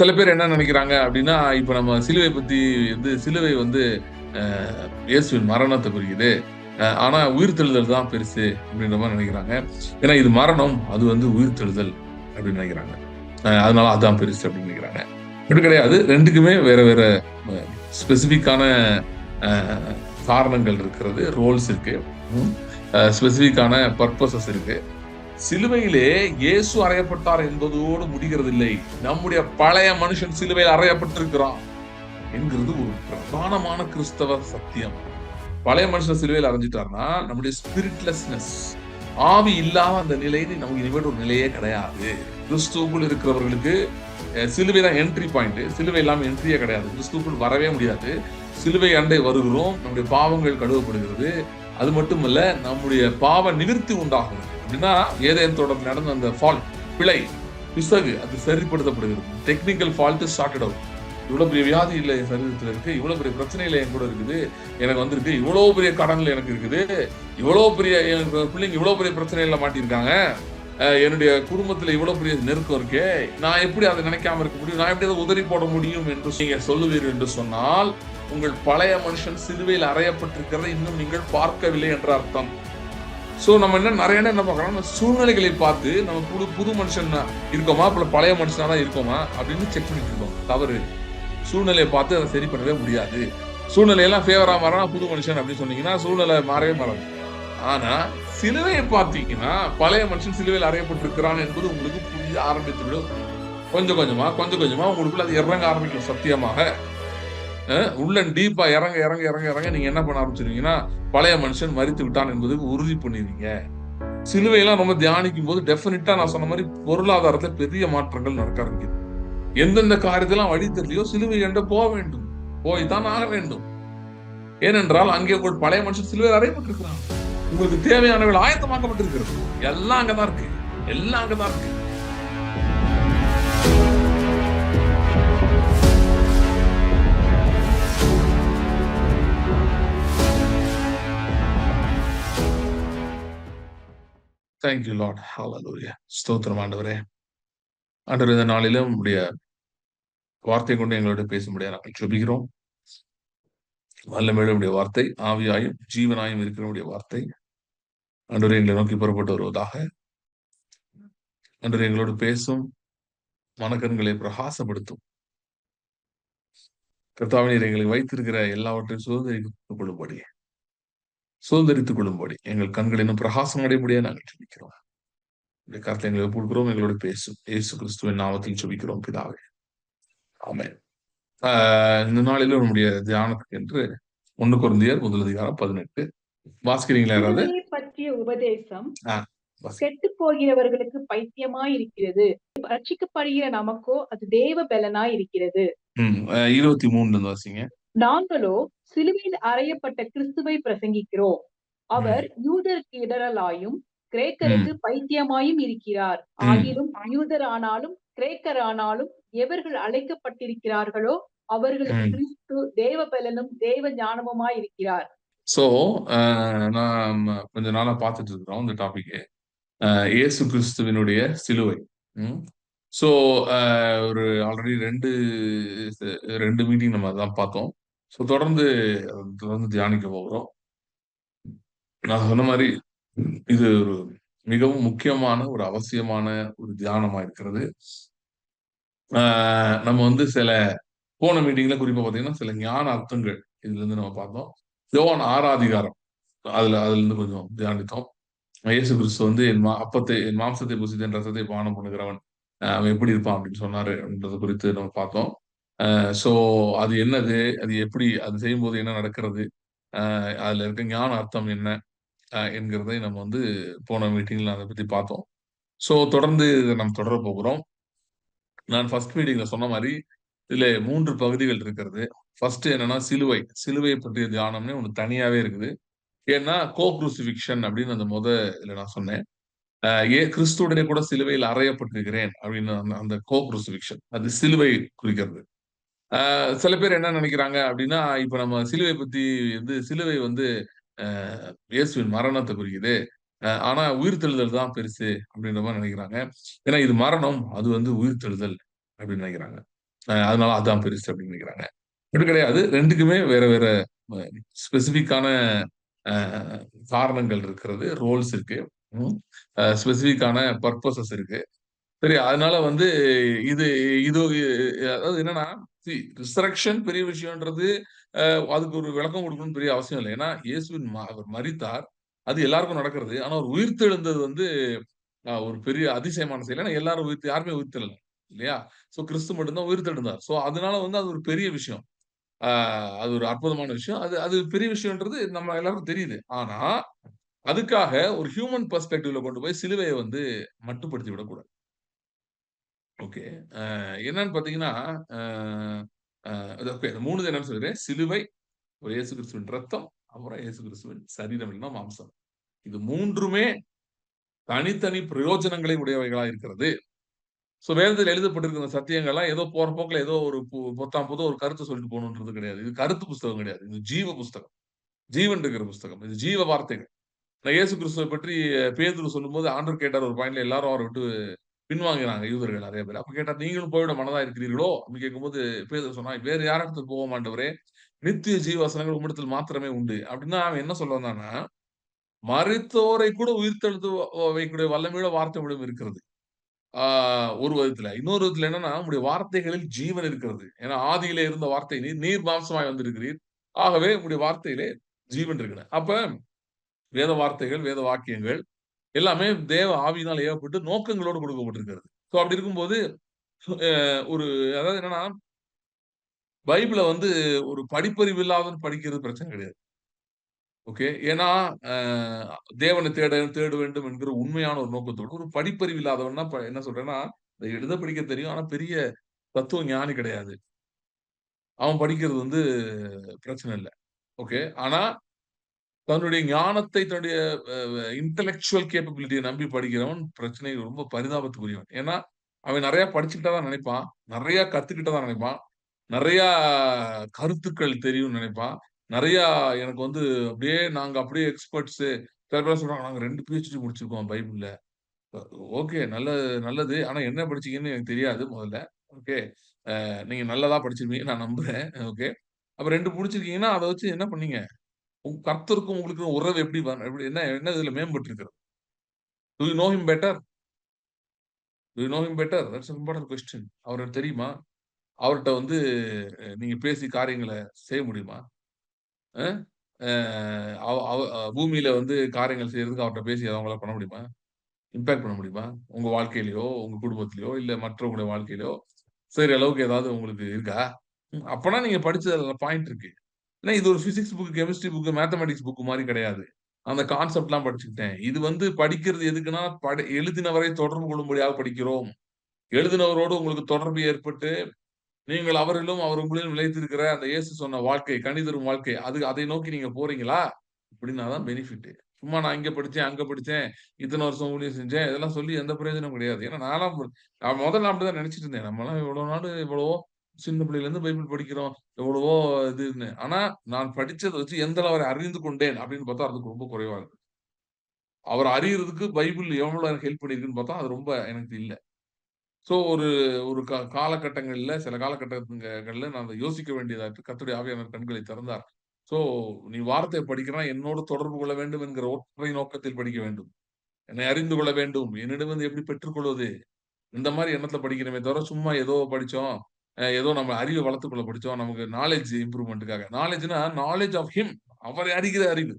சில பேர் என்ன நினைக்கிறாங்க அப்படின்னா, இப்ப நம்ம சிலுவை பத்தி சிலுவை இயேசுவின் மரணத்தை குறிக்குது. ஆனா உயிர்த்தெழுதல் தான் பெருசு அப்படின்ற மாரி நினைக்கிறாங்க. ஏன்னா இது மரணம், அது உயிர்த்தெழுதல் அப்படின்னு நினைக்கிறாங்க. அதனால அதான் பெருசு அப்படின்னு நினைக்கிறாங்க. அப்படி கிடையாது. 2க்குமே வேற வேற அ ஸ்பெசிஃபிக்கான அ காரணங்கள் இருக்கிறது. ரோல்ஸ் இருக்கு. ம். ஸ்பெசிஃபிக்கான பர்ப்பஸஸ் இருக்கு. சிலுவையிலே இயேசு அறையப்பட்டார் என்பதோடு முடிகிறதில்லை. நம்முடைய பழைய மனுஷன் சிலுவையில் அறையப்பட்டிருக்கிறான் என்கிறது ஒரு பிரதானமான கிறிஸ்தவ சத்தியம். பழைய மனுஷன் சிலுவையில் அறைஞ்சிட்டார்னா நம்முடைய ஸ்பிரிட்லெஸ்னஸ், ஆவி இல்லாத அந்த நிலை நமக்கு இனிமேல் ஒரு நிலையே கிடையாது. கிறிஸ்துவுக்குள் இருக்கிறவர்களுக்கு சிலுவை தான் என்ட்ரி பாயிண்ட். சிலுவை இல்லாம என்ட்ரியே கிடையாது. கிறிஸ்துவுக்குள் வரவே முடியாது. சிலுவை அண்டை வருகிறோம், நம்முடைய பாவங்கள் கழுவப்படுகிறது. அது மட்டுமல்ல, நம்முடைய பாவ நிவிர்த்தி உண்டாகும். அப்படின்னா ஏதேன் தோட்டத்தில் நடந்த அந்த ஃபால்ட், பிழை, பிசகு அது சரிப்படுத்தப்படுகிறது. Technical fault sorted out. இவ்வளவு பெரிய வியாதி இல்லை என் சரீரத்துல இருக்கு, இவ்வளவு பெரிய பிரச்சனையில என் கூட இருக்குது, எனக்கு வந்திருக்கு, இவ்வளவு பெரிய கடன்ல எனக்கு இருக்குது, இவ்வளவு பெரிய எனக்கு பிள்ளைங்க இவ்வளவு பெரிய பிரச்சனையில மாட்டிருக்காங்க, என்னுடைய குடும்பத்துல இவ்வளவு பெரிய நெருக்கம் இருக்கே, நான் எப்படி அதை நினைக்காம இருக்க முடியும், நான் எப்படி அதை உதறி போட முடியும் என்று நீங்க சொல்லுவீர்கள் என்று சொன்னால், உங்கள் பழைய மனுஷன் சிலுவையில் அறையப்பட்டிருக்கிறதை இன்னும் நீங்கள் பார்க்கவில்லை என்ற அர்த்தம். சோ நம்ம நிறைய என்ன பார்க்கறோம், சூழ்நிலைகளை பார்த்து நம்ம புது மனுஷன் இருக்கோமா, பழைய மனுஷனா இருக்கோமா அப்படின்னு செக் பண்ணிட்டு இருக்கோம். தவறு. சூழ்நிலையை பார்த்து அதை சரி பண்ணவே முடியாது. சூழ்நிலையெல்லாம் ஃபேவரா மாறினா புது மனுஷன் அப்படின்னு சொன்னீங்கன்னா சூழ்நிலை மாறவே மாறாது. ஆனா சிலுவையை பார்த்தீங்கன்னா பழைய மனுஷன் சிலுவையில் அறையப்பட்டிருக்கிறான் என்பது உங்களுக்கு புரிய ஆரம்பித்து விடும். கொஞ்சம் கொஞ்சமா உங்களுக்குள்ள அது இறங்க ஆரம்பிக்கும். சத்தியமாக உள்ள டீப்பா இறங்க இறங்க இறங்க இறங்க நீங்க என்ன பண்ண ஆரம்பிச்சிருவீங்கன்னா, பழைய மனுஷன் மரித்து விட்டான் என்பதுக்கு உறுதி பண்ணிடுவீங்க. சிலுவையெல்லாம் ரொம்ப தியானிக்கும் போது டெஃபினட்டா நான் சொன்ன மாதிரி பொருளாதாரத்துல பெரிய மாற்றங்கள் நடக்க ஆரம்பிக்குது. எந்தெந்த காரியத்தெல்லாம் வழி தெரியலையோ சிலுவை கண்டு போக வேண்டும், போய்தான் ஆக வேண்டும். ஏனென்றால் அங்கே உங்கள் பழைய மனுஷன் சிலுவையில் அறையப்பட்டிருக்கிறான். உங்களுக்கு தேவையானவர்கள் ஆயத்தமாக்கப்பட்டிருக்கிறது. எல்லாம் அங்கதான் இருக்கு, எல்லாம் அங்கதான் இருக்கு. Thank you Lord. Hallelujah. ஸ்தோத்திரம் ஆண்டவரே. ஆண்டவரே, இந்த நாளிலும் உம்முடைய வார்த்தை கொண்டு எங்களோட பேசும்படியா நாங்கள் ஜெபிக்கிறோம். வல்லமையுள்ள உம்முடைய வார்த்தை ஆவியாயும் ஜீவனாயும் இருக்கிற உம்முடைய வார்த்தை ஆண்டவரே எங்களை நோக்கி புறப்பட்டு வருவதாக. ஆண்டவரே எங்களோடு பேசும், மனக்கண்களை பிரகாசப்படுத்தும். கர்த்தாவே, நீர் எங்களை வைத்திருக்கிற எல்லாவற்றையும் சுதந்திரித்துக் கொள்ளும்படி எங்கள் கண்கள் இன்னும் பிரகாசம் அடையபடியா நாங்கள் ஜெபிக்கிறோம். இந்த கருத்தை எங்களை ஒப்புக்கொடுக்கிறோம். எங்களோடு பேசும் இயேசு கிறிஸ்துவின் நாமத்தில் ஜெபிக்கிறோம் பிதாவே. ஆமென். இந்த நாளிலும் நம்முடைய தியானத்துக்கு என்று 1 கொரிந்தியர் 1:18 வாசிக்கிறீங்களா யாராவது? சிலுவையை பற்றிய உபதேசம் கெட்டு போகிறவர்களுக்கு பைத்தியமாய் இருக்கிறது, ரட்சிக்கப்படுகிற நமக்கோ அது தேவ பலனாய் இருக்கிறது. 23 வாசிங்க. நாங்களோ சிலுவையில் அறையப்பட்ட கிறிஸ்துவை பிரசங்கிக்கிறோம். அவர் யூதருக்கு இடரலாயும் கிரேக்கருக்கு பைத்தியமாயும் இருக்கிறார். ஆகிலும் யூதர் ஆனாலும் கிரேக்கர் ஆனாலும் எவர்கள் அழைக்கப்பட்டிருக்கிறார்களோ அவர்களுக்கு கிறிஸ்து தேவ பலனும் தேவ ஞானமுமாய் இருக்கிறார். சோ நான் கொஞ்ச நாளா பார்த்துட்டு இருக்கிறோம் இந்த டாபிக், இயேசு கிறிஸ்துவினுடைய சிலுவை. சோ ஒரு ஆல்ரெடி ரெண்டு மீட்டிங் நம்ம அதான் பார்த்தோம். ஸோ தொடர்ந்து தியானிக்க போகிறோம். நான் சொன்ன மாதிரி இது ஒரு மிகவும் முக்கியமான ஒரு அவசியமான ஒரு தியானமா இருக்கிறது. நம்ம சில போன மீட்டிங்ல குறிப்பா பார்த்தீங்கன்னா சில ஞான அர்த்தங்கள் இதுல இருந்து நம்ம பார்த்தோம். யோவான் 6ஆம் அதிகாரம் அதுல இருந்து கொஞ்சம் தியானித்தோம். இயேசு கிறிஸ்து என் மாம்சத்தை புசித்து என் ரசத்தை பானம் பண்ணுகிறவன் அவன் எப்படி இருப்பான் அப்படின்னு சொன்னாரு அப்படின்றது குறித்து நம்ம பார்த்தோம். சோ அது என்னது, அது எப்படி, அது செய்யும்போது என்ன நடக்கிறது, அதுல இருக்க ஞான அர்த்தம் என்ன என்கிறதை நம்ம போன மீட்டிங்ல அதை பத்தி பார்த்தோம். சோ தொடர்ந்து இதை நம்ம தொடர போகிறோம். நான் ஃபர்ஸ்ட் மீட்டிங்ல சொன்ன மாதிரி இதுல 3 பகுதிகள் இருக்கிறது. ஃபர்ஸ்ட் என்னன்னா சிலுவை பற்றிய தியானம்னு ஒண்ணு தனியாவே இருக்குது. ஏன்னா கோ-குருசிஃபிக்ஷன் அப்படின்னு அந்த இதுல நான் சொன்னேன். கிறிஸ்துவுடனே கூட சிலுவையில் அறையப்பட்டிருக்கிறேன் அப்படின்னு அந்த கோ-குருசிஃபிக்ஷன் அது சிலுவை குறிக்கிறது. சில பேர் என்ன நினைக்கிறாங்க அப்படின்னா, இப்ப நம்ம சிலுவை பத்தி சிலுவை இயேசுவின் மரணத்தை குறிக்குது. ஆனா உயிர்த்தெழுதல் தான் பெருசு அப்படின்ற மாதிரி நினைக்கிறாங்க. ஏன்னா இது மரணம், அது உயிர்த்தெழுதல் அப்படின்னு நினைக்கிறாங்க. அதனால அதான் பெருசு அப்படின்னு நினைக்கிறாங்க. அப்படி கிடையாது. 2க்குமே வேற வேற ஸ்பெசிஃபிக்கான காரணங்கள் இருக்கிறது. ரோல்ஸ் இருக்கு. ம். ஸ்பெசிஃபிக்கான பர்ப்பஸஸ் இருக்கு. சரி, அதனால வந்து இது இது அதாவது என்னன்னா, ரிசரக்ஷன் பெரிய விஷயம்ன்றது அ அதுக்கு ஒரு விளக்கம் குடுக்கணும்னு பெரிய அவசியம் இல்ல. ஏன்னா, இயேசுவின் அவர் மரித்தார். அது எல்லாருக்கும் நடக்கிறது. ஆனா, அவர் உயிர்த்தெழுந்தது வந்து ஒரு பெரிய அதிசயமான செயல். ஏன்னா, எல்லாரும் யாருமே உயிர்த்தெழல. இல்லையா? சோ, கிறிஸ்து மட்டும் தான் உயிர்த்தெழுந்தார். சோ, அதனால வந்து அது ஒரு பெரிய விஷயம். ஆ அது ஒரு அற்புதமான விஷயம். அது அது பெரிய விஷயம்ன்றது நம்ம எல்லாருக்கும் தெரியுது. ஆனா, அதுக்காக ஒரு ஹியூமன் பெர்ஸ்பெக்டிவ்ல கொண்டு போய் சிலுவைய வந்து மட்டுப்படுத்தி விடக்கூடாது. ஓகே. என்னன்னு பார்த்தீங்கன்னா, அ அ அது ஓகே. 3 என்னன்னு சொல்லிறேன். சிலுவை, ஒரு இயேசு கிறிஸ்துவின் ரத்தம், அப்புறம் இயேசு கிறிஸ்துவின் சரீரம் இல்லன்னா மாம்சம். இது 3மே தனித்தனி பிரயோஜனங்களை உடையவைகளா இருக்கிறது. சோ வேதத்தில் எழுதப்பட்டிருக்கிற சத்தியங்கள்லாம் ஏதோ போற போக்குல ஏதோ ஒரு பொத்தாம் பொதுவா ஒரு கருத்த சொல்லிட்டு போணுன்றது கிடையாது. இது கருத்து புஸ்தகம் கிடையாது. இது ஜீவ புஸ்தகம். ஜீவன் இருக்கிற புஸ்தகம். இது ஜீவ வார்த்தைகள். நான் இயேசு கிறிஸ்துவ பற்றி பேதுரு சொல்லும்போது ஆண்டவர் கேட்டார் ஒரு பாயிண்ட்ல எல்லாரும் அவர விட்டு பின்வாங்கினாங்க யூதர்கள் நெறைய பேர். அப்ப கேட்டார், "நீங்களும் போய்விட மனதா இருக்கிறீர்களோ?" அப்படின்னு கேட்கும்போது பேதுரு சொன்னான், "வேறு யாரிடத்துக்கு போவோம் ஆண்டவரே? நித்திய ஜீவ வசனங்கள் உம்மிடத்தில் மாத்திரமே உண்டு." அப்படின்னா அவன் என்ன சொல்ல வந்தான்னா, மரித்தோரை கூட உயிர்த்தெழுந்து வைக்கக்கூடிய வல்லமையுள்ள வார்த்தை உம்மிடம் இருக்கிறது. ஆ ஒரு விதத்துல. இன்னொரு விதத்துல என்னன்னா, உம்முடைய வார்த்தைகளில் ஜீவன் இருக்கிறது. ஏன்னா ஆதியிலே இருந்த வார்த்தை நீர், நீர் மாம்சமாய் வந்திருக்கிறீர். ஆகவே உம்முடைய வார்த்தையிலே ஜீவன் இருக்குன்னு. அப்ப வேத வார்த்தைகள், வேத வாக்கியங்கள் எல்லாமே தேவ ஆவியினால் ஏவப்பட்டு நோக்கங்களோடு கொடுக்கப்பட்டிருக்கிறது. சோ அப்படி இருக்கும்போது, அ ஒரு அதாவது என்னன்னா, பைபிள வந்து ஒரு படிப்பறிவு இல்லாதவன் படிக்கிறது பிரச்சனை கிடையாது. ஓகே. ஏன்னா, அ தேவனை தேட வேண்டும் என்கிற உண்மையான ஒரு நோக்கத்தோடு, ஒரு படிப்பறிவு இல்லாதவன்னா என்ன சொல்றேன்னா, எழுத படிக்க தெரியும். ஆனா பெரிய தத்துவ ஞானி கிடையாது. அவன் படிக்கிறது வந்து பிரச்சனை இல்ல. ஓகே. ஆனா, தன்னுடைய ஞானத்தை தன்னுடைய இன்டலெக்சுவல் கேப்பபிலிட்டிய நம்பி படிக்கிறவன் பிரச்சனை ரொம்ப பரிதாபத்துக்குரியவன். ஏன்னா, அவன் நெறைய படிச்சுக்கிட்டா தான் நெனைப்பான். நெறைய கத்துக்கிட்டதா நெனைப்பான். நெறையா கருத்துக்கள் தெரியும்னு நெனைப்பான். நெறையா எனக்கு வந்து நாங்க அப்படியே எக்ஸ்பர்ட்ஸு சில பேர் சொல்றாங்க, "நாங்க 2 பிஹெச்டி முடிச்சிருக்கோம் பைபிள்ல." அ ஓகே. நல்லது. ஆனா என்ன படிச்சீங்கன்னு எனக்கு தெரியாது முதல்ல. ஓகே. நீங்க நல்லதா படிச்சிருப்பீங்கன்னு நான் நம்புறேன். ஓகே. அப்ப 2 முடிச்சிருக்கீங்கன்னா, அத வச்சு என்ன பண்ணீங்க? கர்த்தருக்கும் உங்களுக்கும் உறவு எப்படி என்ன என்ன இதுல மேம்பட்டிருக்கிறது? Do you know him better? Do you know him better? That's important question. அவர தெரியுமா? அவர்ட்ட வந்து நீங்க பேசி காரியங்கள செய்ய முடியுமா? அ அ அவ அவ பூமியில வந்து காரியங்கள் செய்யறதுக்கு அவர்ட்ட பேசி அவங்களால பண்ண முடியுமா? இம்பாக்ட் பண்ண முடியுமா? உங்க வாழ்க்கையிலயோ, உங்க குடும்பத்திலயோ, இல்ல மற்றவங்களுடைய வாழ்க்கையிலயோ, செய்ற அளவுக்கு ஏதாவது உங்களுக்கு இருக்கா? அப்பன்னா நீங்க படிச்சதுல பாயிண்ட் இருக்கு. ஏன்னா இது ஒரு physics book, chemistry book, mathematics book மாரி கிடையாது. அந்த கான்செப்ட்லாம் படிச்சுக்கிட்டேன். இது வந்து படிக்கிறது எதுக்குன்னா, எழுதினவரை தொடர்பு கொள்ளும்படியாக படிக்கிறோம். எழுதினவரோடு உங்களுக்கு தொடர்பு ஏற்பட்டு, நீங்கள் அவரிலும், அவர் உங்களிலும் நிலைத்திருக்கிற அந்த இயேசு சொன்ன வாழ்க்கை, கனி தரும் வாழ்க்கை, அதை நோக்கி நீங்க போறீங்களா? அப்படின்னா தான் பெனிஃபிட். சும்மா நான் இங்க படிச்சேன், அங்க படிச்சேன், இத்தன வருஷம் ஊழியம் செஞ்சேன், இதெல்லாம் சொல்லி எந்த பிரயோஜனமும் கிடையாது. ஏன்னா நான் முதல்ல அப்படிதான் நெனச்சுட்டு இருந்தேன். நம்மலாம் இவ்வளோ நாடு எவ்வளவோ சின்ன பிள்ளையிலேருந்து பைபிள் படிக்கிறோம். எவ்வளவோ இதுன்னு. ஆனா நான் படிச்சத வச்சு எந்த அளவு அறிந்து கொண்டேன் அப்படின்னு பார்த்தா, அதுக்கு ரொம்ப குறைவா இருக்கு. அவர அறியறதுக்கு பைபிள் எவ்வளோ எனக்கு ஹெல்ப் பண்ணியிருக்குன்னு பார்த்தா, அது ரொம்ப எனக்கு இல்ல. சோ ஒரு ஒரு காலகட்டங்கள்ல சில காலகட்டங்கள்ல நான் அத யோசிக்க வேண்டியதா இருக்கு. கர்த்தருடைய ஆவியானவர் கண்களை திறந்தார். சோ நீ வார்த்தைய படிக்கிறன்னா என்னோடு தொடர்பு கொள்ள வேண்டும் என்கிற ஒற்றை நோக்கத்தில் படிக்க வேண்டும். என்னை அறிந்து கொள்ள வேண்டும். என்னிடமிருந்து எப்படி பெற்றுக்கொள்வது? இந்த மாரி எண்ணத்துல படிக்கிறோமே தவிர, சும்மா ஏதோ படிச்சோம். ஏதோ நம்ம அறிவ வளர்த்துக் கொள்ள படிச்சோம். நமக்கு நாலெட்ஜ் இம்ப்ரூவ்மென்ட்க்காக. நாலெட்ஜ்னா நாலெட்ஜ் ஆஃப் ஹிம். அவரை அறிகிற அறிவு.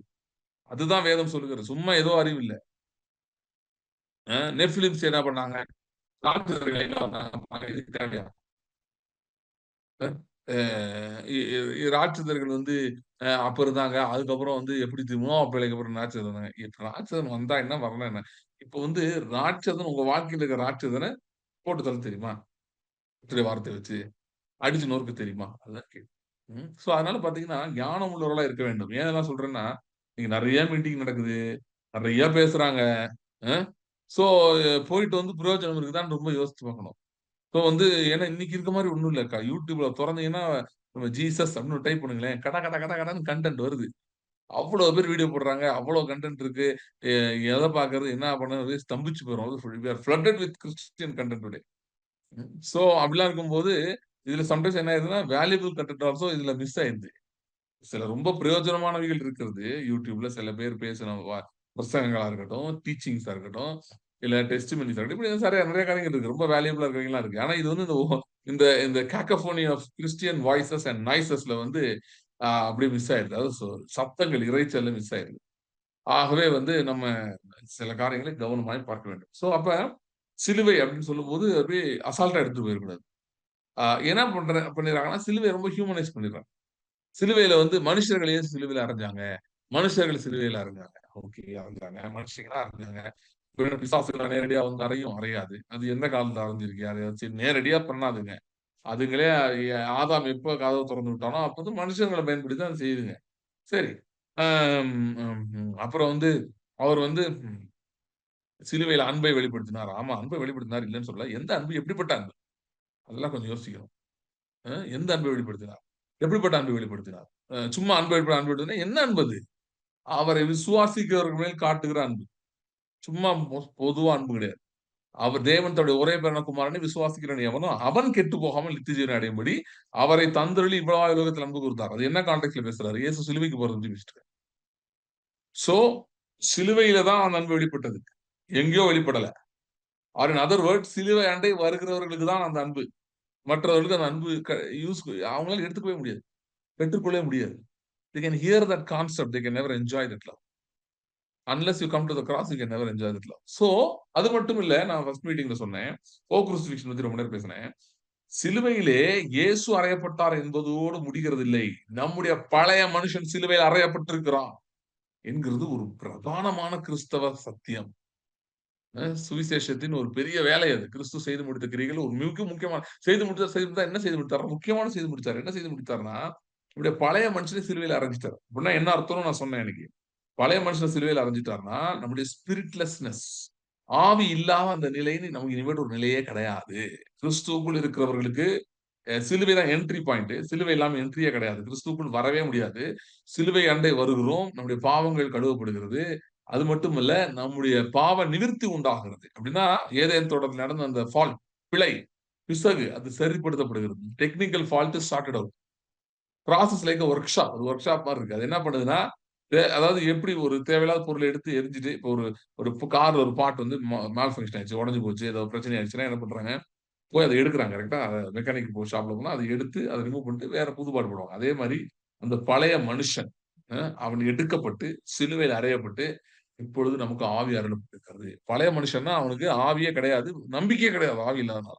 அதுதான் வேதம் சொல்லுகிறது. சும்மா ஏதோ அறிவு இல்ல. நெஃபிலிம்ஸ் என்ன பண்ணாங்க? ராட்சதர்கள் எங்க வந்தாங்க? இதுக்கு தேவையா? அ அ இ இ ராட்சதர்கள் வந்து அப்ப இருந்தாங்க. அதுக்கப்புறம் வந்து எப்படி நோவா பேழைக்கு அப்புறம் ராட்சதன் வந்தாங்க. இப்ப ராட்சதன் வந்தா என்ன? வரல என்ன? இப்ப வந்து ராட்சதன் உங்க வாழ்க்கையில இருக்கிற ராட்சதன போட்டு தள்ள தெரியுமா? கர்த்தருடைய வார்த்தைய வச்சு. அடிச்சு நொறுக்க தெரியுமா? அதுதான் கேள்வி. சோ அதனால பார்த்தீங்கன்னா, ஞானம் உள்ளவர்களா இருக்க வேண்டும். ஏன் இதெல்லாம் சொல்றேன்னா, இங்க நெறைய மீட்டிங் நடக்குது. நெறைய பேசுறாங்க. அ சோ போயிட்டு வந்து பிரயோஜனம் இருக்குதான்னு ரொம்ப யோசிச்சு பார்க்கணும். சோ வந்து ஏன்னா இன்னைக்கு இருக்க மாரி ஒண்ணும் இல்லக்கா. YouTubeல தொறந்தீங்கன்னா, நம்ம ஜீசஸ் அப்படின்னு டைப் பண்ணுங்களேன். கட கட கட கடன்னு கன்டென்ட் வருது. அவ்வளோ பேர் வீடியோ போடுறாங்க. அவ்வளோ கன்டென்ட் இருக்கு. எ எத பார்க்கறது, என்ன பண்ணறது ஸ்தம்பிச்சு போயிரும். We are flooded with Christian content today. So அப்படிலாம் இருக்கும்போது இதுல சம்டைம்ஸ் என்ன ஆயிருதுன்னா வேல்யூபிள் கண்டென்ட் ஆல்சோ இதுல மிஸ் ஆயிருது. சில ரொம்ப பிரயோஜனமானவைகள் இருக்கிறது. யூடியூப்ல சில பேர் பேசின பிரசங்கங்களா இருக்கட்டும், டீச்சிங்ஸா இருக்கட்டும், இல்ல டெஸ்டிமனிஸா இருக்கட்டும், இப்படி நிறைய காரியங்கள் இருக்கு. ரொம்ப வேல்யூபிளா இருக்கிறவங்கலாம் இருக்கு. ஆனா இது வந்து இந்த இந்த காக்கோபோனி ஆஃப் கிறிஸ்டியன் வாய்ஸஸ் அண்ட் நாய்ஸஸ்ல வந்து அப்படியே மிஸ் ஆயிடுது. அதாவது சத்தங்கள் இரைச்சல்ல மிஸ் ஆயிடுது. ஆகவே வந்து நம்ம சில காரியங்களை கவனமாய் பார்க்க வேண்டும். சோ அப்ப சிலுவை அப்படின்னு சொல்லும்போது அப்படியே அசால்ட்டா எடுத்துட்டு போயிடக்கூடாது. என்ன பண்ணிடுறாங்கன்னா சிலுவையை ரொம்ப ஹியூமனைஸ் பண்ணிடுறாங்க. சிலுவையில வந்து மனுஷர்கள் ஏன் சிலுவையில அறைஞ்சாங்க? மனுஷர்கள் சிலுவையில அறைஞ்சாங்க. ஓகே, அறைஞ்சாங்க. மனுஷங்களா அறைஞ்சாங்க. பிசாசுகளா நேரடியா வந்து அறையாது. அது எந்த காலத்துல அறைஞ்சிருக்கு? யாரையாச்சும் நேரடியா பண்ணாதுங்க. அதுங்களே ஆதாம் எப்ப கதவை திறந்து விட்டானோ அப்ப வந்து மனுஷங்களை பயன்படுத்தி தான் அது செய்யுதுங்க. சரி. அம், அப்புறம் வந்து அவர் வந்து சிலுவையில அன்பை வெளிப்படுத்தினார். ஆமா, அன்பை வெளிப்படுத்தினார், இல்லைன்னு சொல்லல. எந்த அன்பு? எப்படிப்பட்ட அன்பு? அதெல்லாம் கொஞ்சம் யோசிக்கணும். எந்த அன்பை வெளிப்படுத்தினார்? எப்படிப்பட்ட அன்பை வெளிப்படுத்தினார்? சும்மா அன்பு வெளிப்படுத்தினா என்ன அன்பு அது? அவரை விசுவாசிக்கிறவர்கள் மேல் காட்டுகிற அன்பு. சும்மா பொதுவா அன்பு கிடையாது. அவர் தேவன் தன்னுடைய ஒரே பிறந்த குமாரனை விசுவாசிக்கிறவன் எவனோ அவன் கெட்டு போகாமல் நித்திய ஜீவனை அடையும்படி அவரை தந்தருளி இவ்வளவு உலகத்தில் அன்பு கொடுத்தார். அது என்ன கான்டெக்ட்ல பேசுறாரு? இயேசு சிலுவைக்கு போறது பத்தி பேசிட்டு. சோ சிலுவையில தான் அந்த அன்பு வெளிப்பட்டது. எங்கேயோ வெளிப்படல. ஆர் இன் அதர் வேர்ட், சிலுவை அண்டை வருகிறவர்களுக்கு தான் அந்த அன்பு. மற்றவர்களுக்கு அந்த அன்பு அவங்களால எடுத்துக்கவே முடியாது. பெற்றுக்கொள்ளவே முடியாது. They can hear that concept, they can never enjoy that love. Unless you come to the cross, you can never enjoy that love. So அது மட்டும் இல்ல, நான் ஃபர்ஸ்ட் மீட்டிங்ல சொன்னேன். crucifixion பத்தி ரொம்ப நேரம் பேசினேன். சிலுவையிலே இயேசு அறையப்பட்டார் என்பதோடு முடிகிறது இல்லை. நம்முடைய பழைய மனுஷன் சிலுவையில் அறையப்பட்டிருக்கிறான் என்கிறது ஒரு பிரதானமான கிறிஸ்தவ சத்தியம். சுவிசேஷத்தின் ஒரு பெரிய வேலை அது. கிறிஸ்து செய்து முடித்த கிரிகள் ஒரு மிக முக்கியமான செய்து முடித்தா என்ன செய்து முடித்தார்? முக்கியமான செய்து முடித்தார். என்ன செய்து முடித்தார்னா, நம்முடைய பழைய மனுஷனை சிலுவையில் அறைஞ்சிட்டார். அப்படின்னா என்ன அர்த்தம்னு நான் சொன்னேன் இன்னைக்கு. பழைய மனுஷனை சிலுவையில் அறைஞ்சிட்டார்னா, நம்முடைய ஸ்பிரிட்லெஸ்னஸ், ஆவி இல்லாத அந்த நிலைன்னு நமக்கு இனிமேல் ஒரு நிலையே கிடையாது. கிறிஸ்துவுக்குள் இருக்கிறவர்களுக்கு சிலுவை தான் என்ட்ரி பாயிண்ட். சிலுவை இல்லாம என்ட்ரியே கிடையாது. கிறிஸ்துவுக்குள் வரவே முடியாது. சிலுவை அண்டை வருகிறோம். நம்முடைய பாவங்கள் கழுவப்படுகிறது. அது மட்டுமல்ல, நம்முடைய பாவ நிவிர்த்தி உண்டாகிறது. அப்படின்னா ஏதேன் தோட்டத்தில் நடந்த அந்த ஃபால்ட், பிழை, பிசகு அது சரிப்படுத்தப்படுகிறது. Technical fault is sorted out. Process like workshop. அது ஒர்க் ஷாப் மாதிரி இருக்கு. அது என்ன பண்ணுதுன்னா, அதாவது எப்படி ஒரு தேவையில்லாத பொருளை எடுத்து எரிஞ்சுட்டு, இப்போ ஒரு ஒரு கார் ஒரு பார்ட் வந்து மால் ஃபங்க்ஷன் ஆயிடுச்சு, உடஞ்சு போச்சு, ஏதோ பிரச்சனை ஆயிடுச்சுன்னா என்ன பண்றாங்க? போய் அதை எடுக்கிறாங்க. கரெக்ட்டா? மெக்கானிக் ஷாப்ல போனா அதை எடுத்து அதை ரிமூவ் பண்ணிட்டு வேற புது பார்ட் போடுவாங்க. அதே மாரி அந்த பழைய மனுஷன் அவன் எடுக்கப்பட்டு சிலுவையில் அறையப்பட்டு இப்பொழுது நமக்கு ஆவி அருளப்பட்டிருக்கிறது. பழைய மனுஷன்னா அவனுக்கு ஆவியே கிடையாது. நம்பிக்கையே கிடையாது ஆவி இல்லாதனால.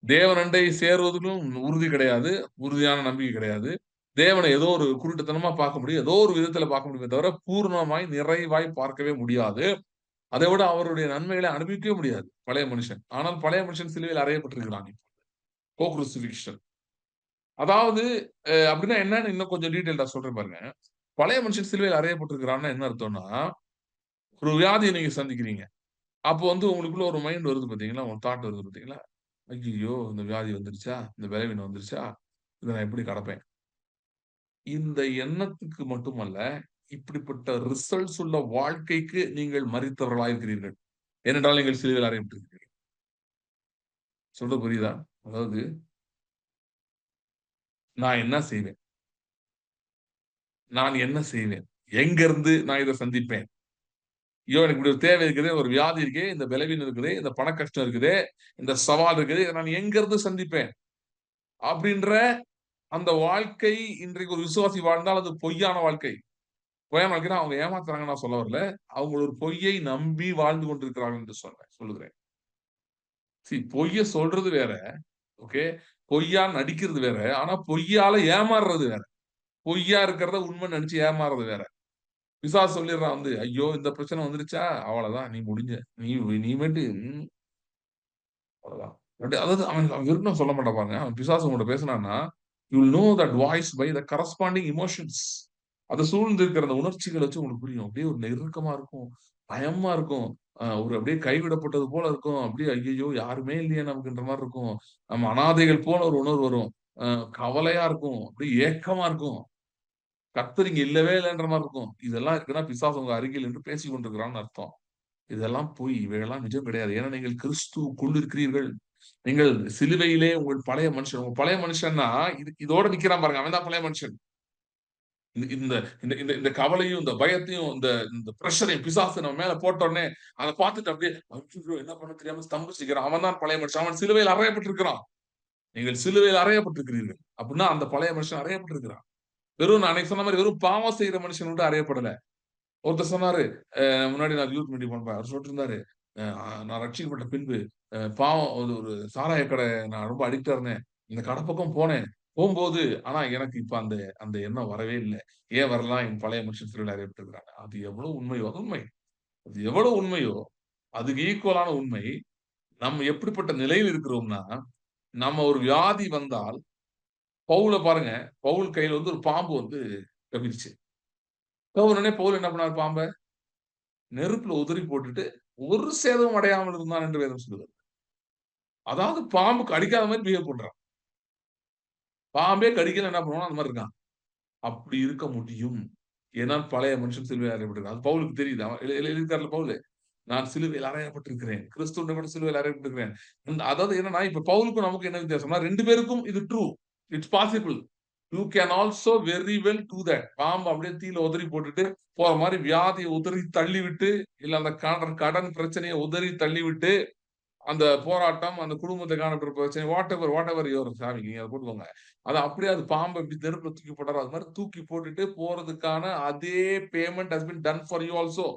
தேவன் அண்டை சேருவதிலும் உறுதி கிடையாது. உறுதியான நம்பிக்கை கிடையாது. தேவனை ஏதோ ஒரு குருட்டுத்தனமா பார்க்க முடியும். ஏதோ ஒரு விதத்துல பார்க்க முடியுமே தவிர பூர்ணமாய் நிறைவாய் பார்க்கவே முடியாது. அதை விட அவருடைய நன்மைகளை அனுபவிக்கவே முடியாது பழைய மனுஷன். ஆனால் பழைய மனுஷன் சிலுவையில் அறையப்பட்டிருக்கிறான். கோ-க்ரூசிஃபிக்ஷன். அதாவது அப்படின்னா என்னன்னு இன்னும் கொஞ்சம் டீடைல்டா சொல்றேன் பாருங்க. பழைய மனுஷன் சிலுவையில் அறையப்பட்டிருக்கிறான்னா என்ன அர்த்தம்னா, ஒரு வியாதியை நீங்க சந்திக்கிறீங்க. அப்போ வந்து உங்களுக்குள்ள ஒரு மைண்ட் வருது பாத்தீங்களா? ஒரு தாட் வருது பாத்தீங்களா? ஐய்யய்யோ! இந்த வியாதி வந்துருச்சா? இந்த பலவீனம் வந்துருச்சா? இத நான் எப்படி கடப்பேன்? இந்த எண்ணத்துக்கு மட்டுமல்ல, இப்படிப்பட்ட ரிசல்ட்ஸ் உள்ள வாழ்க்கைக்கு நீங்கள் மரித்தவர்களாய் இருக்கிறீர்கள். ஏனென்றால் நீங்கள் சிலுவையில் அறையப்பட்டிருக்கிறீர்கள். சொல்றது புரியுதா? அதாவது நான் என்ன செய்வேன்? நான் என்ன செய்வேன்? எங்கிருந்து நான் இத சந்திப்பேன்? ஐயோ! எனக்கு இப்படி ஒரு தேவை இருக்குதே, ஒரு வியாதி இருக்கே, இந்த பலவீனம் இருக்குதே, இந்த பண கஷ்டம் இருக்குதே, இந்த சவால் இருக்குது. இத நான் எங்கிருந்து சந்திப்பேன்? அப்படின்ற அந்த வாழ்க்கை இன்றைக்கு ஒரு விசுவாசி வாழ்ந்தால் அது பொய்யான வாழ்க்கை. பொய்யான வாழ்க்கைன்னா அவங்க ஏமாத்துறாங்கன்னு நான் சொல்ல வரல. அவங்க ஒரு பொய்யை நம்பி வாழ்ந்து கொண்டிருக்கிறார்கள் என்று சொல்லுகிறேன். பொய்ய சொல்றது வேற. ஓகே. பொய்யா நடிக்கிறது வேற. ஆனா பொய்யால ஏமாறுறது வேற. பொய்யா இருக்கிறத உண்மை நினைச்சு ஏமாறுறது வேற. பிசாசு சொல்லிடுறான் வந்து, ஐயோ! இந்த பிரச்சனை வந்துருச்சா? அவ்வளவுதான். நீ முடிஞ்ச. நீ இனிமேட்டு அவ்வளவுதான். அதாவது அவன் வெறும்னு சொல்ல மாட்டான் பாருங்க. அவன் பிசாசு உங்கள்ட்ட பேசினான்னா, you will know that voice by the corresponding emotions. அத சூழ்ந்து இருக்கிற அந்த உணர்ச்சிகள் வச்சு உங்களுக்கு புரியும். அப்படியே ஒரு நெருக்கமா இருக்கும். பயமா இருக்கும். ஒரு அப்படியே கைவிடப்பட்டது போல இருக்கும். அப்படியே ஐய்யய்யோ! யாருமே இல்லையே நமக்குன்ற மாரி இருக்கும். நம்ம அனாதைகள் போல ஒரு உணர்வு வரும். கவலையா இருக்கும். அப்படியே ஏக்கமா இருக்கும். கர்த்தர் இங்க இல்லவே இல்லன்ற மாரி இருக்கும். இதெல்லாம் இருக்குன்னா பிசாசு உங்க அருகில் நின்று பேசிக் கொண்டிருக்கிறான்னு அர்த்தம். இதெல்லாம் பொய். இவையெல்லாம் நிஜம் கிடையாது. ஏன்னா நீங்கள் கிறிஸ்துவுக்குள் இருக்கிறீர்கள். நீங்கள் சிலுவையிலே உங்கள் பழைய மனுஷன், உங்க பழைய மனுஷன்னா இதோட நிக்கிறான் பாருங்க, அவன் தான் பழைய மனுஷன். இந்த இந்த இந்த இந்த கவலையும் இந்த பயத்தையும் இந்த இந்த பிரஷரையும் பிசாசு நம்ம மேல போட்ட உடனே அதை பார்த்துட்டு அப்படியே என்ன பண்ண தெரியாம ஸ்தம்பிச்சுக்கிறான். அவன் தான் பழைய மனுஷன். அவன் சிலுவையில் அறையப்பட்டிருக்கிறான். நீங்கள் சிலுவையில் அறையப்பட்டிருக்கிறீர்கள் அப்படின்னா அந்த பழைய மனுஷன் அறையப்பட்டிருக்கிறான். வெறும் நான் அன்னைக்கு சொன்ன மாதிரி வெறும் பாவம் செய்யற மனுஷன் மட்டும் அறையப்படல. ஒருத்தர் சொன்னாரு, முன்னாடி நான் யூத் மீட்டிங் போனப்ப அவர் சொல்லிட்டு இருந்தாரு, நான் ரட்சிக்கப்பட்ட பின்பு பாவம் ஒரு சாராய கடை நான் ரொம்ப அடிக்டா இருந்தேன். இந்த கடை பக்கம் போனேன். போகும்போது ஆனா எனக்கு இப்ப அந்த அந்த எண்ணம் வரவே இல்லை. ஏன் வரலாம்? என் பழைய மனுஷன் சிலுவையில் அறையப்பட்டிருக்கிறாங்க. அது எவ்வளவு உண்மையோ அது உண்மை. அது எவ்வளவு உண்மையோ அதுக்கு ஈக்குவலான உண்மை. நம்ம எப்படிப்பட்ட நிலையில் இருக்கிறோம்னா, நம்ம ஒரு வியாதி வந்தால் பவுல பாருங்க, பவுல் கையில வந்து ஒரு பாம்பு வந்து கவிருச்சு. உடனே பவுல் என்ன பண்ணாரு? பாம்ப நெருப்புல உதறி போட்டுட்டு ஒரு சேதமும் அடையாமல் இருந்தான் என்று வேதம் சொல்லுது. அதாவது பாம்பு கடிக்காத மாதிரி பிஹேவ் பண்றான். பாம்பே கடிக்கல என்ன பண்ணுவான்? அந்த மாதிரி இருக்கான். அப்படி இருக்க முடியும். ஏனால் பழைய மனுஷன் சிலுவையில் அறையப்பட்டிருக்கான். அது பவுலுக்கு தெரியுது. அவன் எழுதியிருக்காருல பவுலு. நான் சிலுவையில் அறையப்பட்டிருக்கிறேன். கிறிஸ்துவின் கூட சிலுவையில் அறையப்பட்டிருக்கிறேன். அதாவது என்னன்னா, இப்ப பவுலுக்கும் நமக்கு என்ன வித்தியாசம்னா 2 பேருக்கும் இது true. It's possible. You can also very well do that. பாம்பு அப்படியே தீயில உதறி போட்டுட்டு போற மாதிரி வியாதியை உதறி தள்ளிவிட்டு, இல்ல அந்த கடன் பிரச்சனையை உதறி தள்ளிவிட்டு, அந்த போராட்டம், அந்த குடும்பத்தை காணப்படுற பிரச்சனை, வாட் எவர் யுவர் ஹேவிங் நீங்க அத போட்டுக்கோங்க. அது அப்படியே அது பாம்பு எப்படி நெருப்புல தூக்கி போட்டாரோ, அது மாதிரி தூக்கி போட்டுட்டு போறதுக்கான அதே payment has been done for you also.